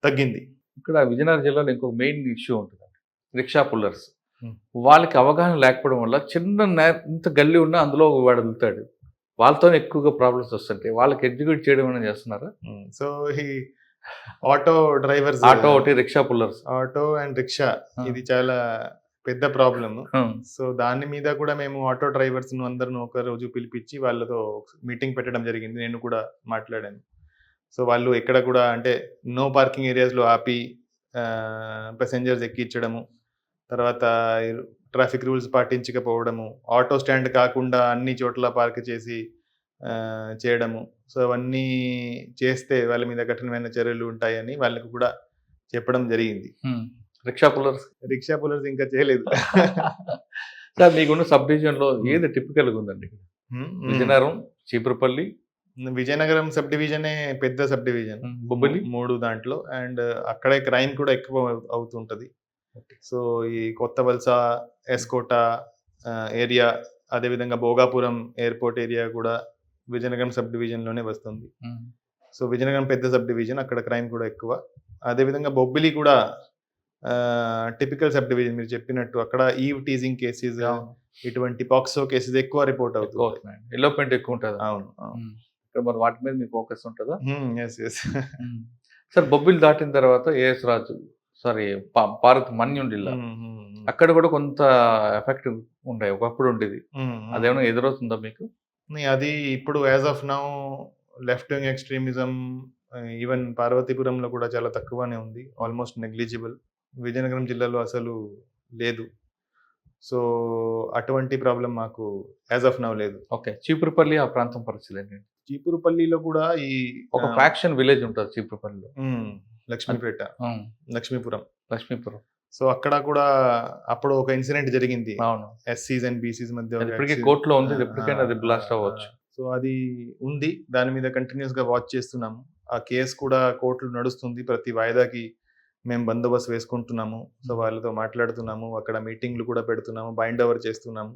తగ్గింది. ఇక్కడ విజయనగరం జిల్లాలో ఇంకొక మెయిన్ ఇష్యూ ఉంటదండి. Rickshaw pullers. హ్మ్. వాళ్ళకి అవగాహన లేకపోవడం వల్ల చిన్న ఇంత గల్లీ ఉన్నా అందులో వాడు వెళ్తాడు. వాళ్ళతోనే ఎక్కువగా ప్రాబ్లమ్స్ వస్తుంటాయి. వాళ్ళకి ఎడ్యుకేట్ చేయడం ఏమైనా చేస్తున్నారా? సో, ఈ ఆటో డ్రైవర్స్, ఆటో ఒకటి, rickshaw pullers. Auto and rickshaw ఆ! ఇది చాలా పెద్ద ప్రాబ్లమ్. హ్మ్. సో, దాని మీద కూడా మేము ఆటో డ్రైవర్స్‌ను అందరిని ఒకరోజు పిలిపించి వాళ్ళతో మీటింగ్ పెట్టడం జరిగింది. నేను కూడా మాట్లాడాను. సో, వాళ్ళు ఎక్కడ కూడా అంటే నో పార్కింగ్ ఏరియాస్‌లో ఆపి పాసెంజర్స్ ఎక్కించడము. తర్వాత ట్రాఫిక్ రూల్స్ పాటించకపోవడము. ఆటో స్టాండ్ కాకుండా అన్ని చోట్ల పార్క్ చేసి చేయడము. సో, అవన్నీ చేస్తే వాళ్ళ మీద కఠినమైన చర్యలు ఉంటాయని వాళ్ళకి కూడా చెప్పడం జరిగింది. హ్మ్. Rickshaw pullers. రిక్షా పుల్లర్స్ ఇంకా చేయలేదు. సార్ మీకున్న సబ్ డివిజన్‌లో ఏది టిపికల్‌గా ఉందండి? హ్మ్. హ్మ్. విజయనగరం, చీపురుపల్లి, విజయనగరం సబ్ డివిజనే పెద్ద సబ్ డివిజన్. బొబ్బిలి. 3 దాంట్లో అండ్ అక్కడే క్రైమ్ కూడా ఎక్కువ అవుతుంటది. సో, ఈ కొత్త వలస, ఎస్కోట ఏరియా, అదేవిధంగా భోగాపురం ఎయిర్‌పోర్ట్ ఏరియా కూడా విజయనగరం సబ్ డివిజన్‌లోనే వస్తుంది. హ్మ్. సో, విజయనగరం పెద్ద సబ్ డివిజన్. అక్కడ క్రైమ్ కూడా ఎక్కువ. అదేవిధంగా బొబ్బిలి కూడా టిపికల్ సబ్ డివిజన్ మీరు చెప్పినట్టు అక్కడ ఈవ్ టీజింగ్ కేసెస్, అవును. ఇటువంటి పాక్సో కేసెస్ ఎక్కువ రిపోర్ట్ ఎక్కువ అవుతుంటాయి. అవుతున్నాయండి. ఎల్లోప్‌మెంట్ ఎక్కువ ఉంటదా? అవును. అవును. హ్మ్. ఇక్కడ మరి వాటి మీద మీ ఫోకస్ ఉంటదా? యెస్. యెస్. హ్మ్. సార్ బొబ్బిలి దాటిన తర్వాత ఏఎస్ రాజు, సారీ భారత్ మన్యం జిల్లా. అక్కడ కూడా కొంత ఎఫెక్ట్ ఉండే ఒకప్పుడు ఉండేది. అదేమైనా ఎదురవుతుందా మీకు? అది ఇప్పుడు as of now left wing extremism even పార్వతీపురంలో కూడా చాలా తక్కువనే ఉంది. Almost negligible. విజయనగరం జిల్లాలో అసలు లేదు. సో, అటువంటి ప్రాబ్లమ్ మాకు యాజ్ ఆఫ్ నౌ లేదు. ఓకే. చీపురుపల్లి ఆ ప్రాంతం పరిస్థితి ఏంటండి? చీపురుపల్లిలో కూడా ఈ ఒక ఫ్రాక్షన్ విలేజ్ ఉంటది చీపురుపల్లిలో. లక్ష్మీపేట, హ్మ్. లక్ష్మీపురం. లక్ష్మీపురం. సో, అక్కడ కూడా అప్పుడు ఒక ఇన్సిడెంట్ జరిగింది. అవును. ఎస్సీస్ అండ్ బీసీస్ మధ్య అది ఒక ఇప్పటికే యాక్సిడెంట్. కోర్ట్‌లో ఉంది. ఆ! ఎప్పటికైనా అది బ్లాస్ట్ అవ్వచ్చు. సో, అది ఉంది. దాని మీద కంటిన్యూయస్‌గా వాచ్ చేస్తున్నాము. ఆ కేస్ కూడా కోర్టులో నడుస్తుంది. ప్రతి వాయిదాకి మేము బందోబస్తు వేసుకుంటున్నాము. సో, వాళ్ళతో మాట్లాడుతున్నాము. అక్కడ మీటింగ్‌లు కూడా పెడుతున్నాము. బైండ్ ఓవర్ చేస్తున్నాము.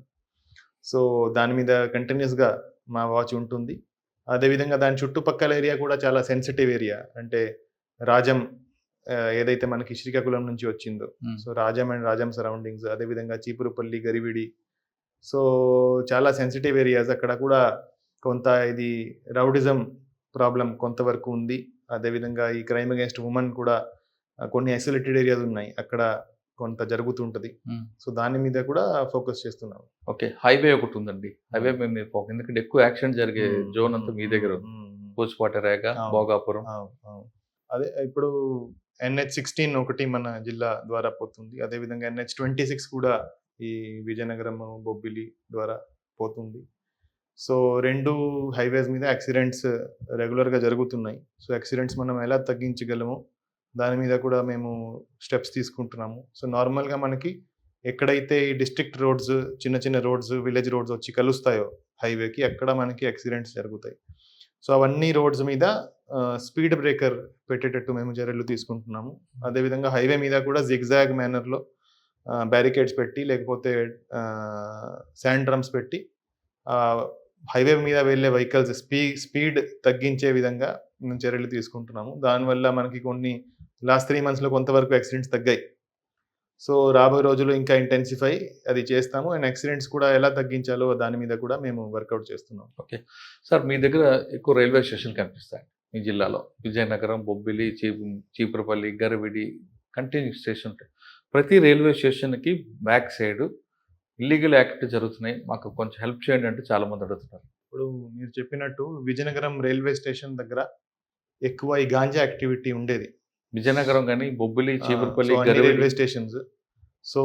సో, దాని మీద కంటిన్యూయస్‌గా మా వాచ్ ఉంటుంది. అదేవిధంగా దాని చుట్టుపక్కల ఏరియా కూడా చాలా సెన్సిటివ్ ఏరియా. అంటే రాజం ఏదైతే మనకి శ్రీకాకుళం నుంచి వచ్చిందో. హ్మ్. So, Rajam and Rajam surroundings, అదేవిధంగా చీపురుపల్లి, గరివిడి. సో, చాలా సెన్సిటివ్ ఏరియాస్. అక్కడ కూడా కొంత ఇది రౌడిజం ప్రాబ్లమ్ కొంతవరకు ఉంది. అదేవిధంగా ఈ క్రైమ్ అగైన్స్ట్ వుమెన్ కూడా కొన్ని ఐసోలేటెడ్ ఏరియాస్ ఉన్నాయి. అక్కడ కొంత జరుగుతుంటది. హ్మ్. సో, దాని మీద కూడా ఫోకస్ చేస్తున్నాం. ఓకే. హైవే ఒకటుందండి. హైవే మీద మీరు ఎందుకంటే ఎక్కువ యాక్సిడెంట్ జరిగే జోన్ అంతా మీ దగ్గర ఉంది. పూచపాటి రేగ, అవును. భోగాపురం. అవును. అదే ఇప్పుడు NH-16 ఒకటి మన జిల్లా ద్వారా పోతుంది. అదేవిధంగా NH-26 కూడా ఈ విజయనగరం బొబ్బిలి ద్వారా పోతుంది. సో 2 హైవేస్ మీద యాక్సిడెంట్స్ రెగ్యులర్‌గా జరుగుతున్నాయి. సో యాక్సిడెంట్స్ మనం ఎలా తగ్గించగలమో దాని మీద కూడా మేము స్టెప్స్ తీసుకుంటున్నాము. సో నార్మల్‌గా మనకి ఎక్కడైతే ఈ డిస్ట్రిక్ట్ రోడ్స్, చిన్న చిన్న రోడ్స్, విలేజ్ రోడ్స్ వచ్చి కలుస్తాయో హైవేకి, అక్కడ మనకి యాక్సిడెంట్స్ జరుగుతాయి. సో అవన్నీ రోడ్స్ మీద స్పీడ్ బ్రేకర్ పెట్టేటట్టు మేము చర్యలు తీసుకుంటున్నాము. అదేవిధంగా హైవే మీద కూడా జిగ్‌జాగ్ మేనర్‌లో బ్యారికేడ్స్ పెట్టి, లేకపోతే శాండ్ డ్రమ్స్ పెట్టి హైవే మీద వెళ్ళే వెహికల్స్ స్పీడ్ తగ్గించే విధంగా మేము చర్యలు తీసుకుంటున్నాము. దానివల్ల మనకి కొన్ని లాస్ట్ 3 మంత్స్‌లో కొంతవరకు యాక్సిడెంట్స్ తగ్గాయి. సో రాబోయే రోజుల్లో ఇంకా ఇంటెన్సిఫై అది చేస్తాము. అండ్ యాక్సిడెంట్స్ కూడా ఎలా తగ్గించాలో దాని మీద కూడా మేము వర్కౌట్ చేస్తున్నాం. ఓకే. సార్ మీ దగ్గర ఎక్కువ రైల్వే స్టేషన్ కనిపిస్తాయి మీ జిల్లాలో. విజయనగరం, బొబ్బిలి, చీపురపల్లి, గరివిడి కంటిన్యూస్ స్టేషన్ ఉంటాయి. ప్రతి రైల్వే స్టేషన్‌కి బ్యాక్ సైడ్ ఇల్లీగల్ యాక్ట్ జరుగుతున్నాయి. మాకు కొంచెం హెల్ప్ చేయండి అంటే చాలామంది అడుగుతున్నారు. ఇప్పుడు మీరు చెప్పినట్టు విజయనగరం రైల్వే స్టేషన్ దగ్గర ఎక్కువ ఈ గాంజా యాక్టివిటీ ఉండేది. విజయనగరం గాని, బొబ్బిలి, సో చీపురపల్లి, అన్ని గరివిడి రైల్వే స్టేషన్స్. సో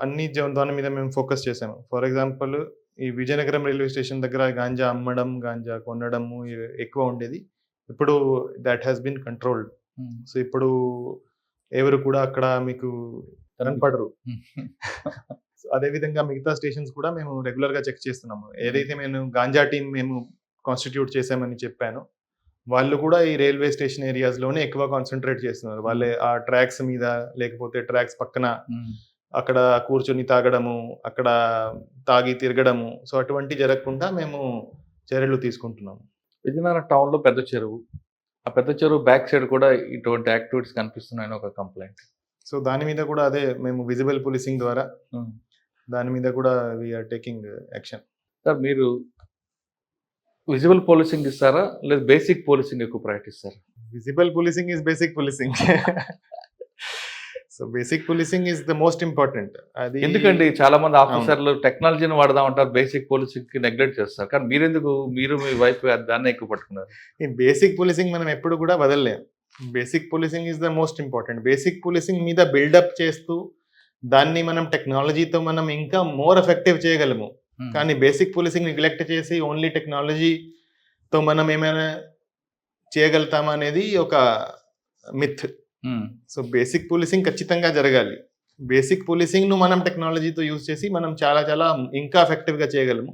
అన్ని దాని మీద మేము ఫోకస్ చేసాము. ఫర్ ఎగ్జాంపుల్ ఈ విజయనగరం రైల్వే స్టేషన్ దగ్గర గాంజా అమ్మడం, గాంజా కొనడము ఎక్కువ ఉండేది. ఇప్పుడు దట్ హాస్ బీన్ కంట్రోల్డ్. హ్మ్. సో ఇప్పుడు ఎవరు కూడా అక్కడ మీకు కనపడరు. సో అదేవిధంగా మిగతా స్టేషన్స్ కూడా మేము రెగ్యులర్‌గా చెక్ చేస్తున్నాము. ఏదైతే గాంజా టీమ్ మేము కాన్స్టిట్యూట్ చేశామని చెప్పానో, వాళ్ళు కూడా ఈ రైల్వే స్టేషన్ ఏరియాస్‌లోనే ఎక్కువ కాన్సంట్రేట్ చేస్తున్నారు. వాళ్ళే ఆ ట్రాక్స్ మీద, లేకపోతే ట్రాక్స్ పక్కన హ్మ్. అక్కడ కూర్చొని తాగడము, అక్కడ తాగి తిరగడము. సో అటువంటివి జరగకుండా మేము చర్యలు తీసుకుంటున్నాము. విజయనగరం టౌన్‌లో పెద్ద చెరువు. ఆ పెద్ద చెరువు బ్యాక్ సైడ్ కూడా ఇటువంటి యాక్టివిటీస్ కనిపిస్తున్నాయని ఒక కంప్లెయింట్. సో దాని మీద కూడా అదే మేము విజిబుల్ పోలీసింగ్ ద్వారా హ్మ్. దాని మీద కూడా we are taking action. Sir మీరు విజిబుల్ పోలీసింగ్ ఇస్తారా? లేదా బేసిక్ పోలీసింగ్ ఎక్కువ ప్రయత్నిస్తారా? Visible policing is basic policing. So basic policing is the most important. అది ఎందుకండి చాలా మంది ఆఫీసర్లు టెక్నాలజీని వాడదాం అంటారు, బేసిక్ పోలీసింగ్‌కి నెగ్లెక్ట్ చేస్తారు. కానీ మీరు మీ వైపు దాన్నే ఎక్కువ పట్టుకున్నారు. ఈ బేసిక్ పోలీసింగ్ మనం ఎప్పుడు కూడా వదలలేం. Basic policing is the most important. Basic policing మీద బిల్డప్ చేస్తూ దాన్ని మనం టెక్నాలజీతో మనం ఇంకా మోర్ ఎఫెక్టివ్ చేయగలము. హ్మ్. కానీ బేసిక్ పోలీసింగ్ నెగ్లెక్ట్ చేసి ఓన్లీ టెక్నాలజీతో మనం ఏమైనా చేయగలుగుతామా అనేది ఒక మిత్. హ్మ్. సో బేసిక్ పోలీసింగ్ ఖచ్చితంగా జరగాలి. బేసిక్ పోలీసింగ్‌ను మనం టెక్నాలజీతో యూజ్ చేసి మనం చాలా చాలా ఇంకా ఎఫెక్టివ్‌గా చేయగలము.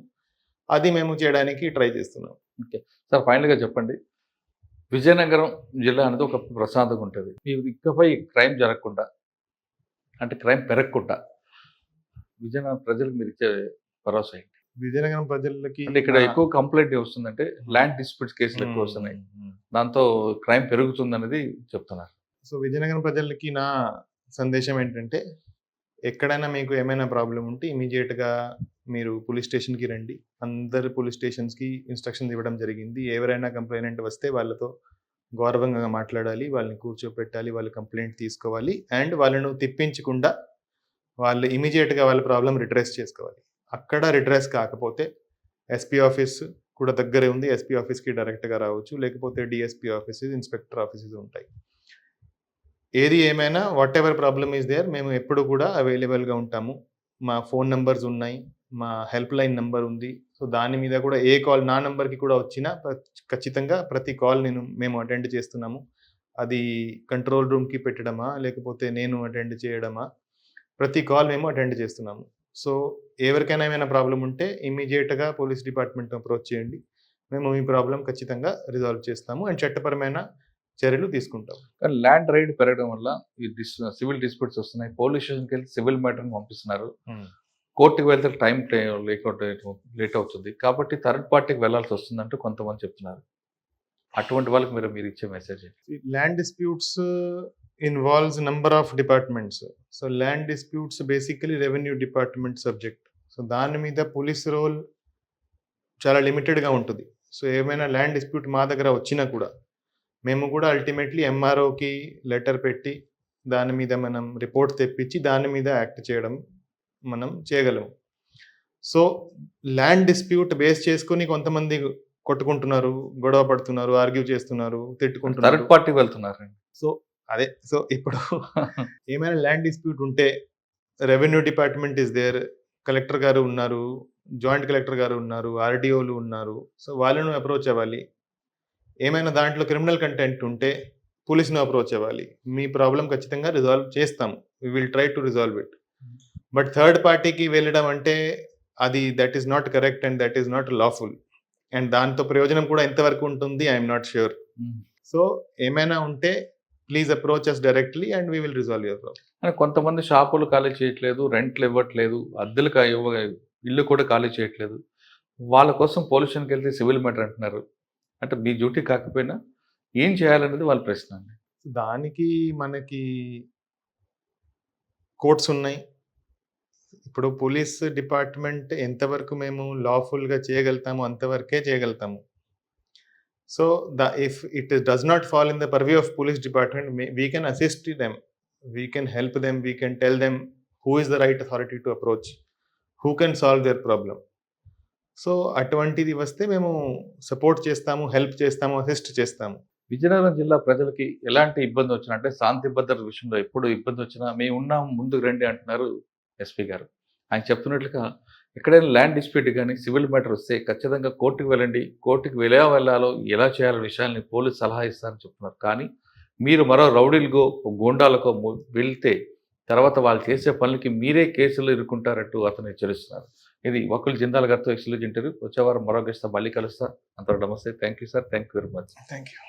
అది మేము చేయడానికి ట్రై చేస్తున్నాం. ఓకే. సార్ ఫైనల్‌గా చెప్పండి. విజయనగరం జిల్లా అనేది ఒక ప్రశాంతంగా ఉంటది. ఇకపై క్రైమ్ జరగకుండా, అంటే క్రైమ్ పెరగకుండా విజయనగరం ప్రజలకు మీరిచ్చే భరోసా ఏంటి? విజయనగరం ప్రజలకి అంటే ఇక్కడ ఎక్కువ కంప్లైంట్ వస్తుందంటే ల్యాండ్ డిస్ప్యూట్స్ కేసులు ఎక్కువ వస్తున్నాయి. దాంతో క్రైమ్ పెరుగుతుందనేది చెప్తున్నారు. సో విజయనగరం ప్రజలకి నా సందేశం ఏంటంటే, ఎక్కడైనా మీకు ఏమైనా ప్రాబ్లమ్ ఉంటే ఇమ్మీడియేట్‌గా మీరు పోలీస్ స్టేషన్‌కి రండి. అందరు పోలీస్ స్టేషన్స్‌కి ఇన్‌స్ట్రక్షన్స్ ఇవ్వడం జరిగింది. ఎవరైనా కంప్లెయింట్ వస్తే వాళ్ళతో గౌరవంగా మాట్లాడాలి. వాళ్ళని కూర్చోపెట్టాలి. వాళ్ళ కంప్లెయింట్ తీసుకోవాలి. అండ్ వాళ్ళను తిప్పించకుండా వాళ్ళు ఇమ్మీడియేట్‌గా వాళ్ళ ప్రాబ్లమ్ రిడ్రెస్ చేసుకోవాలి. అక్కడ రిడ్రెస్ కాకపోతే ఎస్పీ ఆఫీస్ కూడా దగ్గరే ఉంది. ఎస్పీ ఆఫీస్‌కి డైరెక్ట్‌గా రావచ్చు. లేకపోతే డీఎస్పీ ఆఫీసెస్, ఇన్స్‌పెక్టర్ ఆఫీసెస్ ఉంటాయి. ఏది ఏమైనా వాటెవర్ ప్రాబ్లమ్ ఈస్ దేర్ మేము ఎప్పుడు కూడా అవైలబుల్‌గా ఉంటాము. మా ఫోన్ నంబర్స్ ఉన్నాయి. మా హెల్ప్ లైన్ నంబర్ ఉంది. సో దాని మీద కూడా ఏ కాల్ నా నంబర్‌కి కూడా వచ్చినా ఖచ్చితంగా ప్రతి కాల్ మేము అటెండ్ చేస్తున్నాము. అది కంట్రోల్ రూమ్‌కి పెట్టడమా, లేకపోతే నేను అటెండ్ చేయడమా, ప్రతి కాల్ మేము అటెండ్ చేస్తున్నాము. సో ఎవరికైనా ఏమైనా ప్రాబ్లమ్ ఉంటే ఇమ్మీడియేట్‌గా పోలీస్ డిపార్ట్మెంట్‌ని అప్రోచ్ చేయండి. మేము మీ ప్రాబ్లమ్ ఖచ్చితంగా రిజాల్వ్ చేస్తాము. అండ్ చట్టపరమైన చర్యలు తీసుకుంటాం. కానీ ల్యాండ్ రైడ్ పెరగడం వల్ల ఈ సివిల్ డిస్ప్యూట్స్ వస్తున్నాయి. పోలీస్ స్టేషన్‌కి వెళ్తే సివిల్ మ్యాటర్‌ని పంపిస్తున్నారు. కోర్టుకి వెళ్తే లేట్ అవుతుంది. కాబట్టి థర్డ్ పార్టీకి వెళ్లాల్సి వస్తుందంటూ కొంతమంది చెప్తున్నారు. అటువంటి వాళ్ళకి మీరు ఇచ్చే మెసేజ్ ఏంటి? Land disputes involves number of departments. So land disputes basically revenue department subject. So దాని మీద పోలీస్ రోల్ చాలా లిమిటెడ్‌గా ఉంటుంది. సో ఏమైనా ల్యాండ్ డిస్ప్యూట్ మా దగ్గర వచ్చినా కూడా మేము కూడా అల్టిమేట్లీ ఎంఆర్ఓకి లెటర్ పెట్టి దాని మీద మనం రిపోర్ట్ తెప్పించి దాని మీద యాక్ట్ చేయడం మనం చేయగలము. సో ల్యాండ్ డిస్ప్యూట్ బేస్ చేసుకొని కొంతమంది కొట్టుకుంటున్నారు, గొడవ పడుతున్నారు, ఆర్గ్యూ చేస్తున్నారు, తిట్టుకుంటున్నారు. థర్డ్ పార్టీకి వెళ్తున్నారు. సో అదే. సో ఇప్పుడు ఏమైనా ల్యాండ్ డిస్ప్యూట్ ఉంటే revenue department is there, collector గారు ఉన్నారు, జాయింట్ కలెక్టర్ గారు ఉన్నారు, ఆర్డీఓలు ఉన్నారు. సో వాళ్ళను అప్రోచ్ అవ్వాలి. ఏమైనా దాంట్లో క్రిమినల్ కంటెంట్ ఉంటే పోలీస్‌ను అప్రోచ్ అవ్వాలి. మీ ప్రాబ్లమ్ ఖచ్చితంగా రిజాల్వ్ చేస్తాము. We will try to resolve it. But third పార్టీకి వెళ్ళడం అంటే అది that is not correct and that is not lawful. And దాంతో ప్రయోజనం కూడా ఎంతవరకు ఉంటుంది ఐఎమ్ నాట్ ష్యూర్. సో ఏమైనా ఉంటే please approach us directly and we will resolve your problem. కానీ కొంతమంది షాపులు ఖాళీ చేయట్లేదు, రెంట్లు ఇవ్వట్లేదు, అద్దెలు ఇల్లు కూడా ఖాళీ చేయట్లేదు. వాళ్ళ కోసం పోలీస్ స్టేషన్కి వెళ్తే సివిల్ మ్యాటర్ అంటున్నారు. అంటే మీ డ్యూటీ కాకపోయినా ఏం చేయాలనేది వాళ్ళ ప్రశ్న అండి. దానికి మనకి కోర్ట్స్ ఉన్నాయి. ఇప్పుడు పోలీస్ డిపార్ట్మెంట్ ఎంతవరకు మేము లాఫుల్‌గా చేయగలుగుతామో అంతవరకే చేయగలుగుతాము. So if it does not fall in the purview of police department, we can assist them, we can help them, we can tell them who is the right authority to approach, who can solve there problem. So అటువంటిది వస్తే మేము సపోర్ట్ చేస్తాము, హెల్ప్ చేస్తాము, అసిస్ట్ చేస్తాము. విజయనగరం జిల్లా ప్రజలకి ఎలాంటి ఇబ్బంది వచ్చినా, అంటే శాంతి భద్రత విషయంలో ఎప్పుడు ఇబ్బంది వచ్చినా మేము ఉన్నాం ముందుకు రండి అంటున్నారు ఎస్పీ గారు. ఆయన చెప్తున్నట్లుగా ఎక్కడైనా ల్యాండ్ డిస్ప్యూట్ కానీ సివిల్ మ్యాటర్ వస్తే ఖచ్చితంగా కోర్టుకు వెళ్ళండి, కోర్టుకు వెళ్ళాలో ఎలా చేయాలనే విషయాల్ని పోలీసు సలహా ఇస్తారని చెప్తున్నారు. కానీ మీరు మరో రౌడీలకో గూండాలకో వెళ్తే తర్వాత వాళ్ళు చేసే పనులకి మీరే కేసులు ఇరుక్కుంటారంటూ అతను హెచ్చరిస్తున్నారు. ఇది వకుల్ జిందాల్ గారితో ఎక్స్క్లూజివ్ ఇంటర్వ్యూ. వచ్చే వారం మరో గెస్ట్తో మళ్ళీ కలుస్తా. అంతవరకు నమస్తే. Thank you sir. Thank you very much. Thank you.